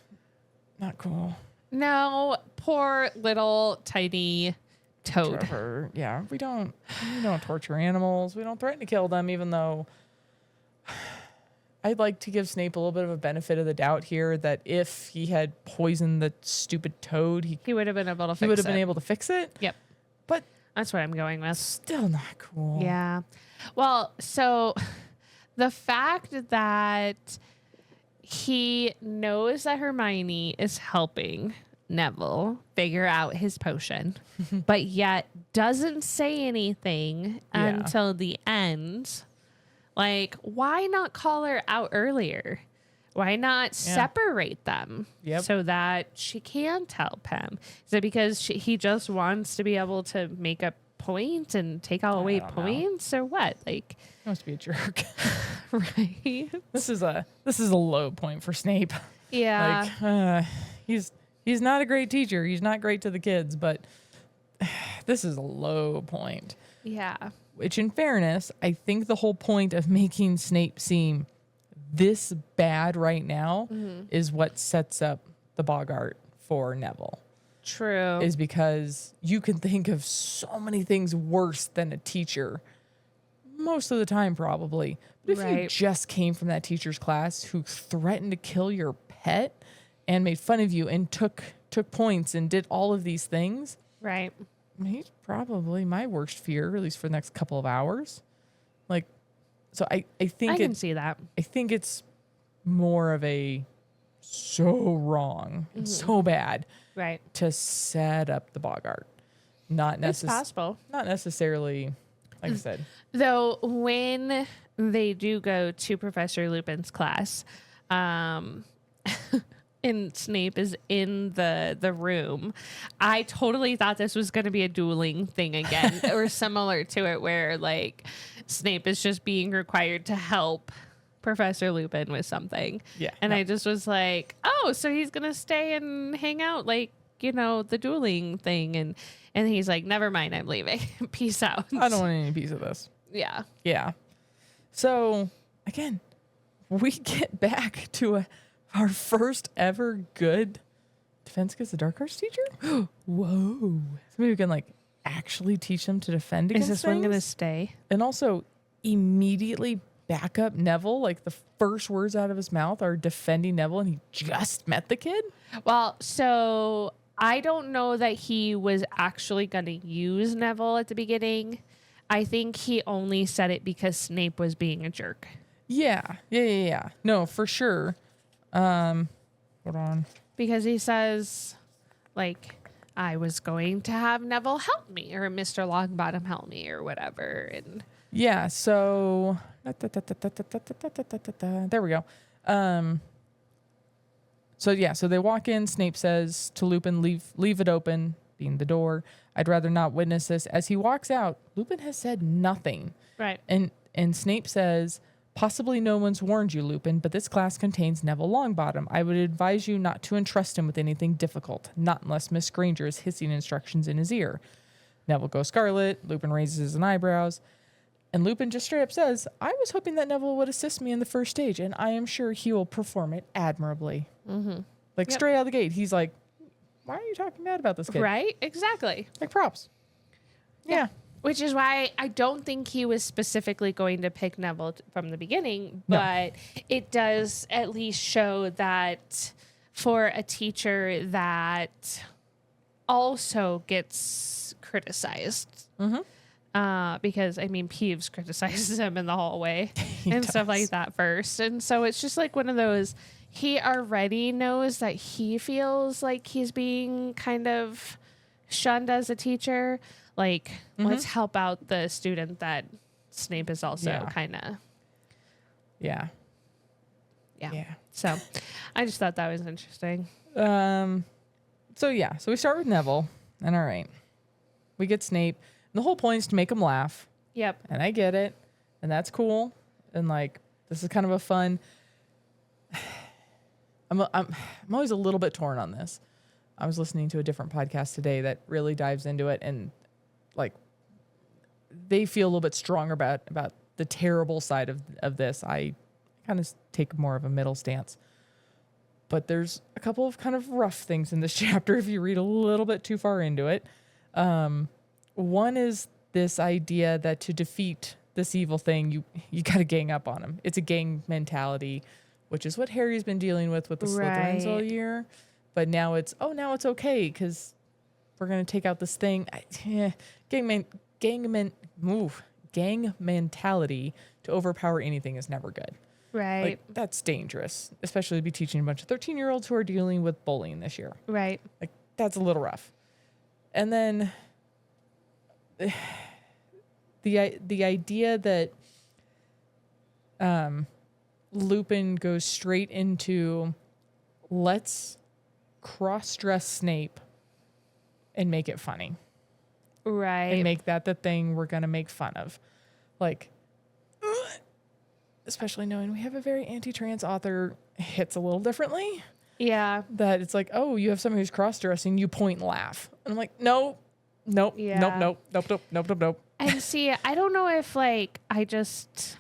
Not cool. No, poor little tiny toad. Trevor, yeah, we don't torture animals. We don't threaten to kill them, even though I'd like to give Snape a little bit of a benefit of the doubt here that if he had poisoned the stupid toad, He would have been able to fix it. he would have been able to fix it. Yep. But That's what I'm going with. still not cool. Yeah. Well, so the fact that he knows that Hermione is helping Neville figure out his potion, but yet doesn't say anything Yeah. until the end. Like, why not call her out earlier? Why not separate them Yep. so that she can't help him? Is it because he just wants to be able to make a point and take away don't know. points, or what? Like, He wants to be a jerk. right? This is a low point for Snape. Yeah. Like he's not a great teacher. He's not great to the kids, but this is a low point. Yeah. Which, in fairness, I think the whole point of making Snape seem this bad right now is what sets up the Bogart for Neville. True. Is because you can think of so many things worse than a teacher. Most of the time, probably. But if you Right. just came from that teacher's class who threatened to kill your pet and made fun of you and took points and did all of these things, Right. he's probably my worst fear, at least for the next couple of hours. Like, so I think I can see that. I think it's more of a so wrong and so bad Right. to set up the Bogart. Not It's possible. not necessarily, like I said. Though when they do go to Professor Lupin's class, and Snape is in the room, I totally thought this was going to be a dueling thing again, or similar to it, where like Snape is just being required to help Professor Lupin with something. Yeah, And no. I just was like, oh, so he's going to stay and hang out like the dueling thing. And he's like, never mind, I'm leaving. Peace out. I don't want any piece of this. Yeah. Yeah. So again, we get back to our first ever good defense against the dark arts teacher. Whoa. So maybe we can like actually teach them to defend against Is this one things. going to stay? And also immediately back up Neville. Like the first words out of his mouth are defending Neville, and he just met the kid. Well, so I don't know that he was actually going to use Neville at the beginning. I think he only said it because Snape was being a jerk. Yeah. No, for sure. Hold on. Because he says, like, I was going to have Neville help me, or Mr. Longbottom help me, or whatever. And Yeah, so there we go. So they walk in. Snape says to Lupin, leave it open, being the door. I'd rather not witness this. As he walks out, Lupin has said nothing. right. And Snape says, possibly no one's warned you, Lupin, but this class contains Neville Longbottom. I would advise you not to entrust him with anything difficult, not unless Miss Granger is hissing instructions in his ear. Neville goes scarlet. Lupin raises his eyebrows. And Lupin just straight up says, I was hoping that Neville would assist me in the first stage, and I am sure he will perform it admirably. Mm-hmm. Like, straight out of the gate, he's like, why are you talking bad about this kid? Right? Exactly. Like, props. Yeah. Which is why I don't think he was specifically going to pick Neville from the beginning, No. but it does at least show that for a teacher that also gets criticized. Mm-hmm. Because, I mean, Peeves criticizes him in the hallway and stuff does. like that first. And so it's just like one of those, he already knows that he feels like he's being kind of shunned as a teacher. Like, let's help out the student that Snape is also kind of. Yeah. So I just thought that was interesting. So we start with Neville, and all right, we get Snape. And the whole point is to make him laugh, Yep. and I get it, and that's cool. And like, this is kind of a fun. I'm always a little bit torn on this. I was listening to a different podcast today that really dives into it, and like, they feel a little bit stronger about the terrible side of this. I kind of take more of a middle stance. But there's a couple of kind of rough things in this chapter if you read a little bit too far into it. One is this idea that to defeat this evil thing, you got to gang up on him. It's a gang mentality, which is what Harry's been dealing with the Slytherins all year. But now it's okay because we're going to take out this thing. Gang mentality to overpower anything is never good. Right. Like, that's dangerous, especially to be teaching a bunch of 13-year-olds who are dealing with bullying this year. Right. Like, that's a little rough. And then the idea that Lupin goes straight into, let's cross-dress Snape and make it funny. Right. And make that the thing we're going to make fun of. Like, especially knowing we have a very anti-trans author, hits a little differently. Yeah. That it's like, oh, you have somebody who's cross-dressing, you point and laugh. And I'm like, nope. Yeah. Nope. And see, I don't know if like I just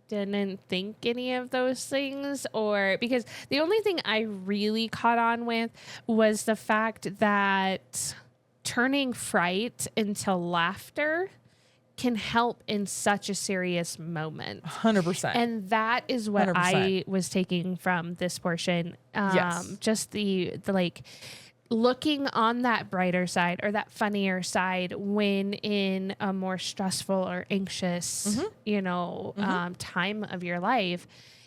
didn't think any of those things, or because the only thing I really caught on with was the fact that turning fright into laughter can help in such a serious moment. 100%. And that is what 100%. I was taking from this portion. Yes. Just the like looking on that brighter side or that funnier side when in a more stressful or anxious, time of your life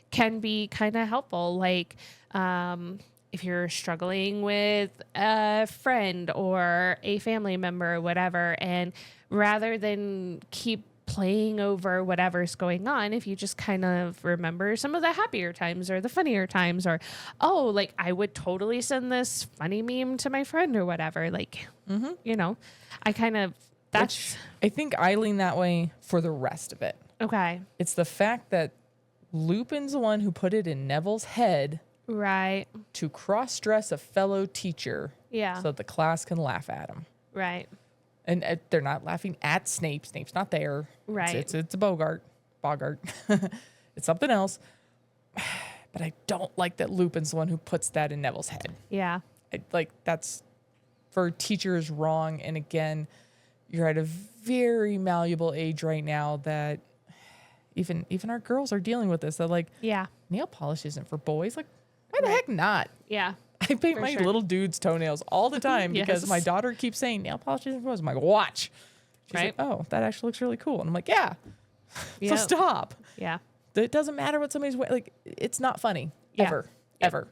can be kind of helpful. Like, if you're struggling with a friend or a family member or whatever, and rather than keep playing over whatever's going on, if you just kind of remember some of the happier times or the funnier times, or, oh, like I would totally send this funny meme to my friend or whatever. Like, I kind of, that's Which I think I lean that way for the rest of it. okay. It's the fact that Lupin's the one who put it in Neville's head Right. to cross-dress a fellow teacher Yeah. So the class can laugh at him. Right. And they're not laughing at Snape. Snape's not there. Right. It's a Bogart. It's something else. But I don't like that Lupin's the one who puts that in Neville's head. Yeah. That's for teachers wrong. And again, you're at a very malleable age right now that even our girls are dealing with this. That like, Yeah. nail polish isn't for boys. Like, why the heck not? Yeah. I paint For my sure. little dude's toenails all the time because Yes. my daughter keeps saying nail polish isn't for boys. I'm like, watch. She's like, Right. oh, that actually looks really cool. And I'm like, yeah. So Yep. stop. Yeah. It doesn't matter what somebody's like. It's not funny Yeah. ever.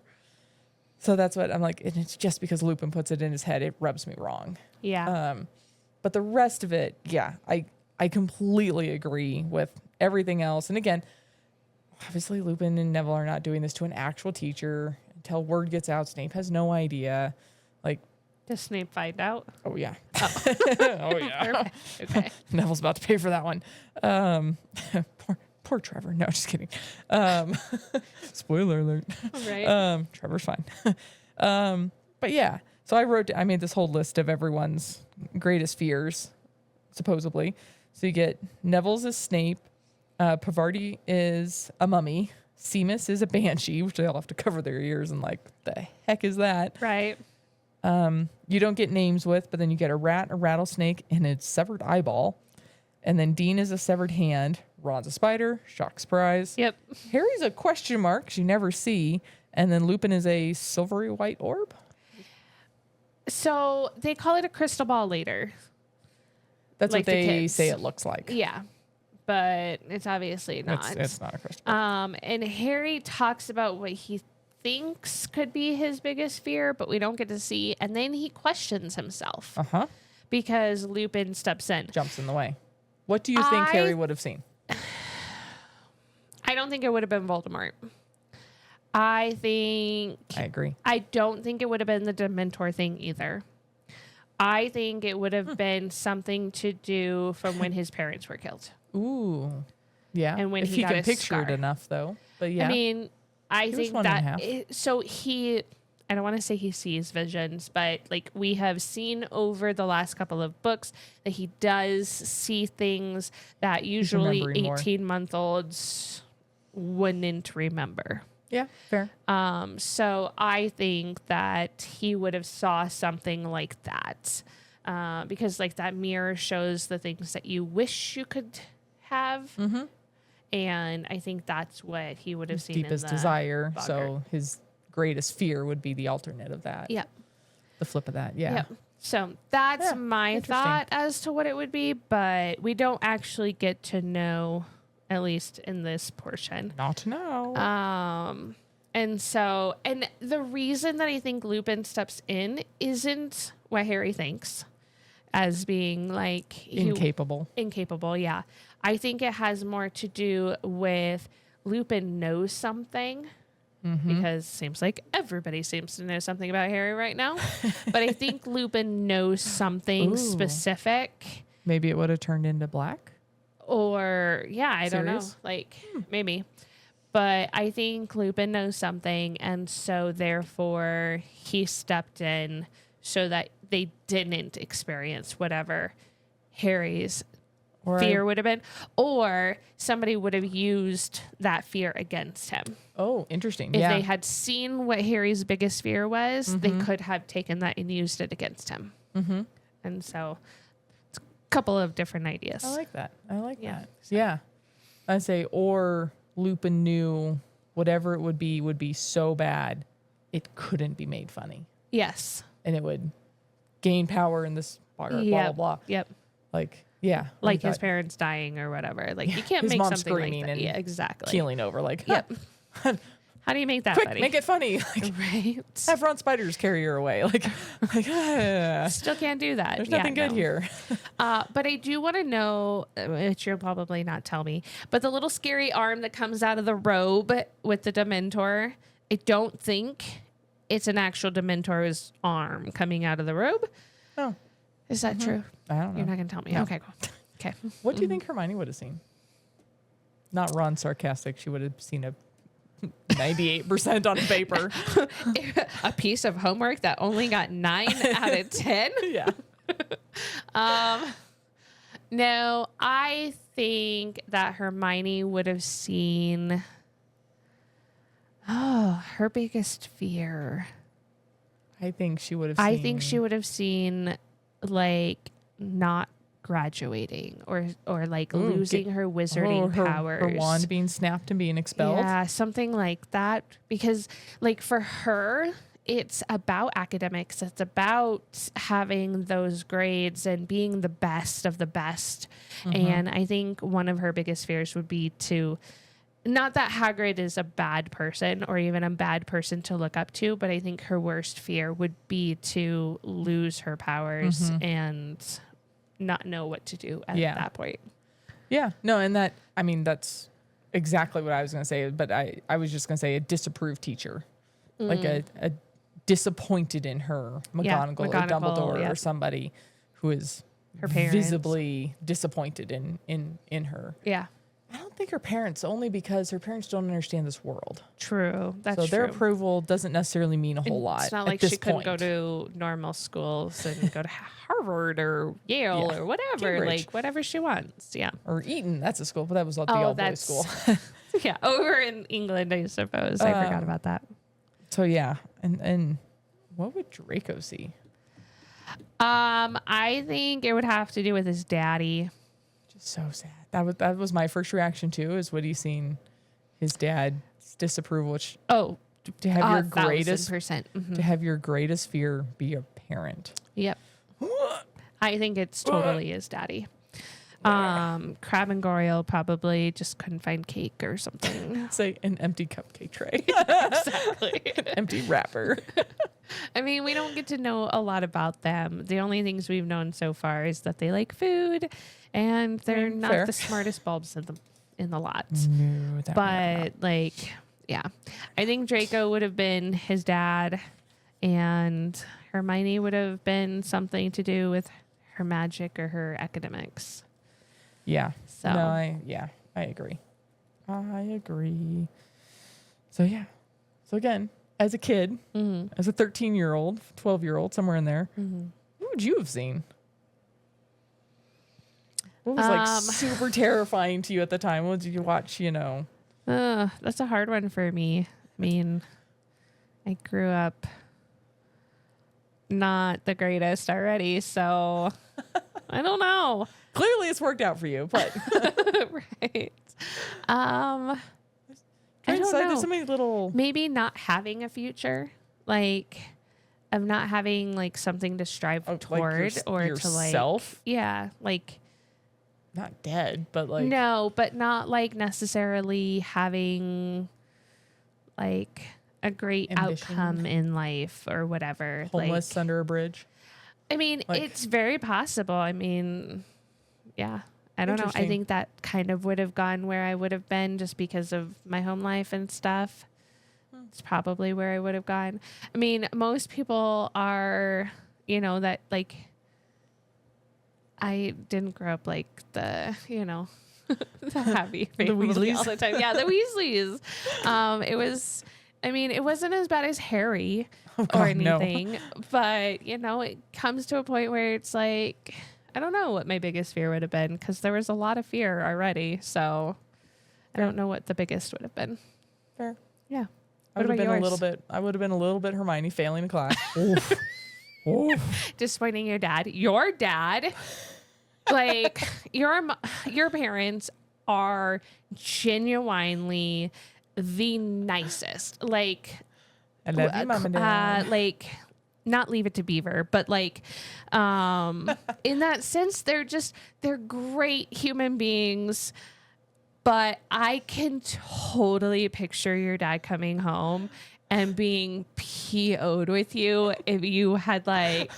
So that's what I'm like. And it's just because Lupin puts it in his head, it rubs me wrong. Yeah. But the rest of it, yeah, I completely agree with everything else. And again, obviously Lupin and Neville are not doing this to an actual teacher until word gets out. Snape has no idea. Like, Does Snape find out? oh yeah. Oh yeah. Okay. Neville's about to pay for that one. Poor Trevor. No, just kidding. Spoiler alert. Right. Trevor's fine. But yeah, so I made this whole list of everyone's greatest fears, supposedly. So you get Neville's is Snape, Pavarti is a mummy, Seamus is a banshee, which they'll have to cover their ears and like, the heck is that? Right. You don't get names with, but then you get a rat, a rattlesnake, and a severed eyeball. And then Dean is a severed hand. Ron's a spider. Shock surprise. Yep. Harry's a question mark 'cause you never see. And then Lupin is a silvery white orb. So they call it a crystal ball later. That's Like what the they kids. say it looks like. Yeah. But it's obviously not. It's not a crystal ball. And Harry talks about what he thinks could be his biggest fear, but we don't get to see. And then he questions himself Uh-huh. because Lupin steps in. Jumps in the way. What do you think Harry would have seen? I don't think it would have been Voldemort. I agree. I don't think it would have been the Dementor thing either. I think it would have been something to do from when his parents were killed. Ooh. Yeah. And when if he you got can his picture scar. it enough, though. But yeah. I mean, I He was think 1 and a half. I don't want to say he sees visions, but like we have seen over the last couple of books that he does see things that usually remembering more. 18-month-olds wouldn't remember. Yeah, fair. So I think that he would have saw something like that. Because like that mirror shows the things that you wish you could have. Mm-hmm. And I think that's what he would have His seen deepest in the desire. Boggart. So his greatest fear would be the alternate of that. Yeah. The flip of that. Yeah. Yep. So that's Yeah, my interesting. thought as to what it would be, but we don't actually get to know, at least in this portion. Not now. And so, and the reason that I think Lupin steps in isn't what Harry thinks as being like Incapable. incapable. Yeah. I think it has more to do with Lupin knows something. Because seems like everybody seems to know something about Harry right now. But I think Lupin knows something Ooh. specific. Maybe it would have turned into black. Or, yeah, I don't know. Serious? Like, maybe. But I think Lupin knows something. And so, therefore, he stepped in so that they didn't experience whatever Harry's Or fear would have been. Or somebody would have used that fear against him. Oh, interesting. If yeah. they had seen what Harry's biggest fear was, they could have taken that and used it against him. Mm-hmm. And so it's a couple of different ideas. I like that. I like Yeah. that. Yeah. I'd say, or Lupin knew whatever it would be so bad, it couldn't be made funny. Yes. And it would gain power in this blah, blah, blah, blah. Yep. Like, yeah. Like his parents dying or whatever. Like, you can't His make mom something like screaming that. and Yeah, exactly. keeling over. Like, Yep. How do you make that quick, funny? make it funny. Like, right. have Ron Spiders carry her away. Like Still can't do that. there's Yeah, nothing good no. here. But I do want to know, which you'll probably not tell me, but the little scary arm that comes out of the robe with the Dementor, I don't think it's an actual Dementor's arm coming out of the robe. Oh, Is that true? I don't know. You're not going to tell me. No. Okay, cool. Okay. What do you think Hermione would have seen? Not Ron sarcastic. She would have seen a 98% on paper. A piece of homework that only got 9 out of 10. Yeah. No, I think that Hermione would have seen her biggest fear. I think she would have I think she would have seen like not graduating or like losing her wizarding powers. Her wand being snapped and being expelled. Yeah, something like that. Because like for her, it's about academics. It's about having those grades and being the best of the best. And I think one of her biggest fears would be to, not that Hagrid is a bad person or even a bad person to look up to, but I think her worst fear would be to lose her powers and not know what to do at that point. Yeah. No, and that, I mean, that's exactly what I was going to say, but I was just going to say a disapproved teacher. Like a disappointed in her, McGonagall or Dumbledore or somebody who is her parents. Visibly disappointed in her. Yeah. I don't think her parents, only because her parents don't understand this world. True. That's so their true. approval doesn't necessarily mean a whole lot. It's not like she couldn't go to normal schools and go to Harvard or Yale or whatever, Cambridge. like whatever she wants. Yeah. Or Eton, that's a school, but that was the all-boys school. Yeah, over in England, I suppose. I forgot about that. So yeah, and what would Draco see? I think it would have to do with his daddy. Just so sad. That was my first reaction too. Is what he's seen his dad's disapproval. Which to have your greatest 1,000%. to have your greatest fear be a parent. Yep. I think it's totally his daddy. Crab and Goyle probably just couldn't find cake or something. Say an empty cupcake tray. Exactly. Empty wrapper. I mean, we don't get to know a lot about them. The only things we've known so far is that they like food and they're not the smartest bulbs in the lot. No, but like, yeah, I think Draco would have been his dad and Hermione would have been something to do with her magic or her academics. Yeah. So no, I agree. I agree. So yeah. So again, as a kid, as a 13-year-old, 12-year-old, somewhere in there, what would you have seen? What was like super terrifying to you at the time? What did you watch, that's a hard one for me. I mean, I grew up not the greatest already, so I don't know. Clearly it's worked out for you, but right. I don't know. There's so many little maybe not having a future, like of not having like something to strive toward or yourself? To like like not dead, but like no, but not like necessarily having like a great ambition. outcome in life or whatever. Homeless under a bridge. I mean, it's very possible. I mean, yeah. I don't know. I think that kind of would have gone where I would have been just because of my home life and stuff. It's probably where I would have gone. I mean, most people are, that like, I didn't grow up like the, the happy family Weasleys all the time. Yeah, the Weasleys. It wasn't as bad as Harry or anything, but it comes to a point where it's like, I don't know what my biggest fear would have been because there was a lot of fear already. So I don't know what the biggest would have been. Fair. Yeah. I would have been a little bit Hermione failing a class. Oof. Oof. Disappointing your dad. Your dad, like your parents are genuinely the nicest. Like, I love you, Mom and Dad. Like, not Leave It to Beaver, but like, in that sense, they're great human beings. But I can totally picture your dad coming home and being PO'd with you if you had like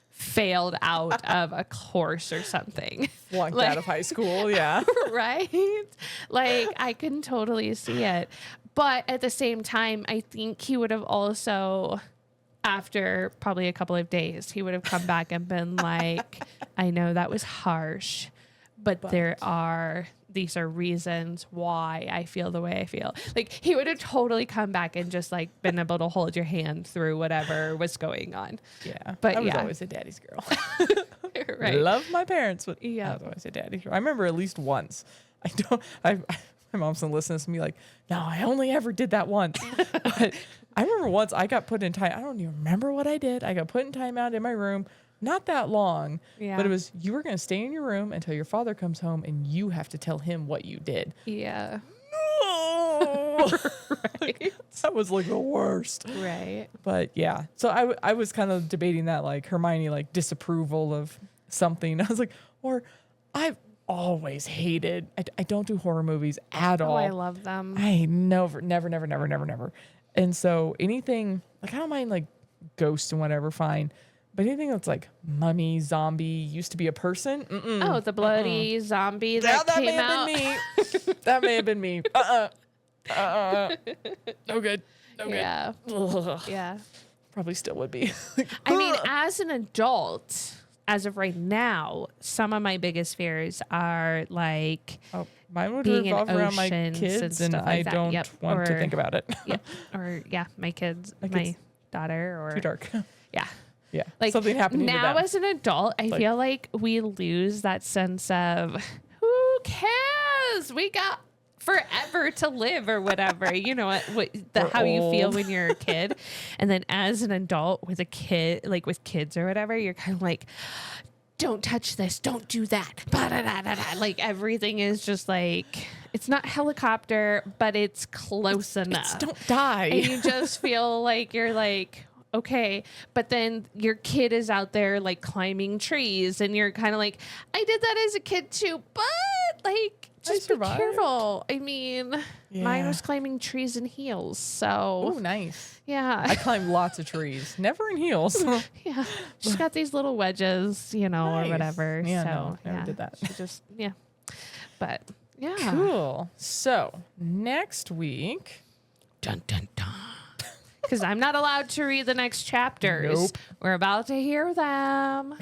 failed out of a course or something. Flunked out of high school, yeah. Right? Like, I can totally see it. But at the same time, I think he would have also, after probably a couple of days, he would have come back and been like, I know that was harsh, but there are these are reasons why I feel the way I feel. Like he would have totally come back and just like been able to hold your hand through whatever was going on. Yeah. But I was yeah. always a daddy's girl. Right. Love my parents, but Yeah. I was always a daddy's girl. I remember at least once. My mom's gonna listen to this and be like, no, I only ever did that once. But I remember once I got put in time. I don't even remember what I did. I got put in timeout in my room. Not that long, Yeah. but it was, you were going to stay in your room until your father comes home and you have to tell him what you did. Yeah. No! Right. That was like the worst. Right. But yeah, so I was kind of debating that, like Hermione, like disapproval of something. I was like, or I've always hated, I don't do horror movies at all. Oh, I love them. I never. And so anything, like I don't mind like ghosts and whatever, fine. But anything that's like mummy, zombie, used to be a person. Mm-mm. Oh, the bloody zombie that came may out. have been me. That may have been me. No good. No good. Yeah. Ugh. Yeah. Probably still would be. I mean, as an adult, as of right now, some of my biggest fears are like Oh, mine would being in revolve around my oceans kids, and and stuff like I that. don't Yep. want to Or- think about it. my kids, My my kids- daughter, or Too dark. yeah. Yeah, Like something happening to now them. as an adult, I Like- feel like we lose that sense of who cares? We got forever to live or whatever. You know We're how you feel old. when you're a kid. And then as an adult with a kid, like with kids or whatever, you're kind of like, don't touch this, don't do that. Ba-da-da-da-da. Like everything is just like, it's not helicopter, but it's close enough. Don't die. And you just feel like you're like, okay, but then your kid is out there like climbing trees and you're kind of like, I did that as a kid too, but like just be survived. careful. I mean, mine Yeah. was climbing trees in heels, Oh, so nice. yeah. I climbed lots of trees, never in heels. Yeah, she's got these little wedges, you know, Nice. or whatever. Yeah, so no, never yeah, did that. She just but yeah. Cool. So next week, Dun dun dun. Because I'm not allowed to read the next chapters. Nope. We're about to hear them.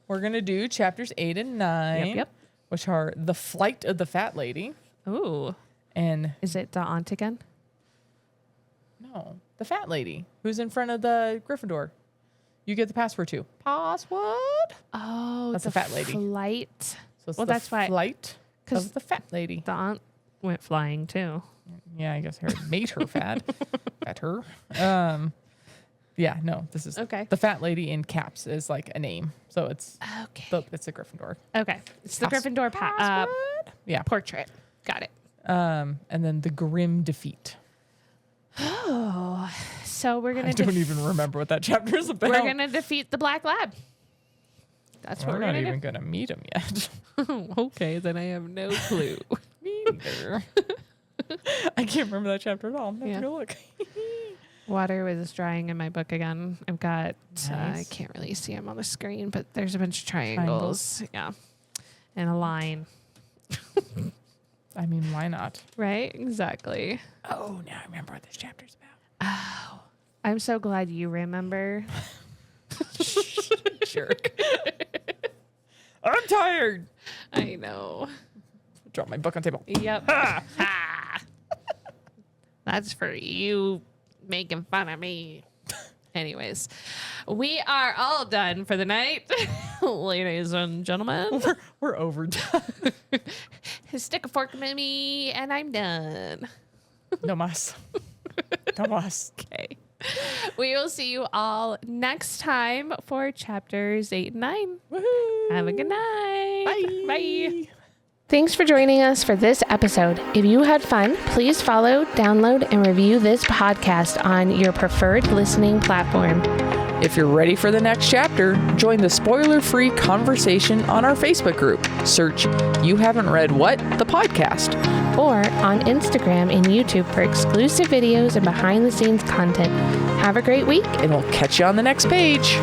we're gonna do chapters 8 and 9, Yep. which are the flight of the fat lady, Ooh, and is it the aunt again? no, the fat lady who's in front of the Gryffindor. You get the password to. Password. Oh, That's the fat lady. Flight. So it's Well, the that's why- flight 'cause of the fat lady. The aunt went flying too. Yeah, I guess her made her fat. Fatter. Yeah, no, this is Okay. the fat lady in caps is like a name. So it's Okay. it's a Gryffindor. Okay. It's the Gryffindor Yeah. portrait. Got it. And then the grim defeat. Oh, so we're I gonna don't even remember what that chapter is about. we're gonna defeat the Black Lab. That's what We're we're not gonna even gonna meet him yet. do. Okay, then I have no clue. Me neither. I can't remember that chapter at all. I'm gonna have to go look. Water was drying in my book again. I've got I Nice. can't really see them on the screen, but there's a bunch of triangles. Yeah, and a line. I mean, why not? Right? Exactly. Oh, now I remember what this chapter's about. I'm so glad you remember. Jerk. I'm tired. I know. Drop my book on the table. Yep. That's for you making fun of me. Anyways, we are all done for the night, ladies and gentlemen. We're overdone. Stick a fork in me, and I'm done. No mas. No mas. Okay. We will see you all next time for chapters 8 and 9. Woohoo. Have a good night. Bye. Bye. Thanks for joining us for this episode. If you had fun, please follow, download, and review this podcast on your preferred listening platform. If you're ready for the next chapter, join the spoiler-free conversation on our Facebook group. Search You Haven't Read What? The podcast. Or on Instagram and YouTube for exclusive videos and behind-the-scenes content. Have a great week. And we'll catch you on the next page.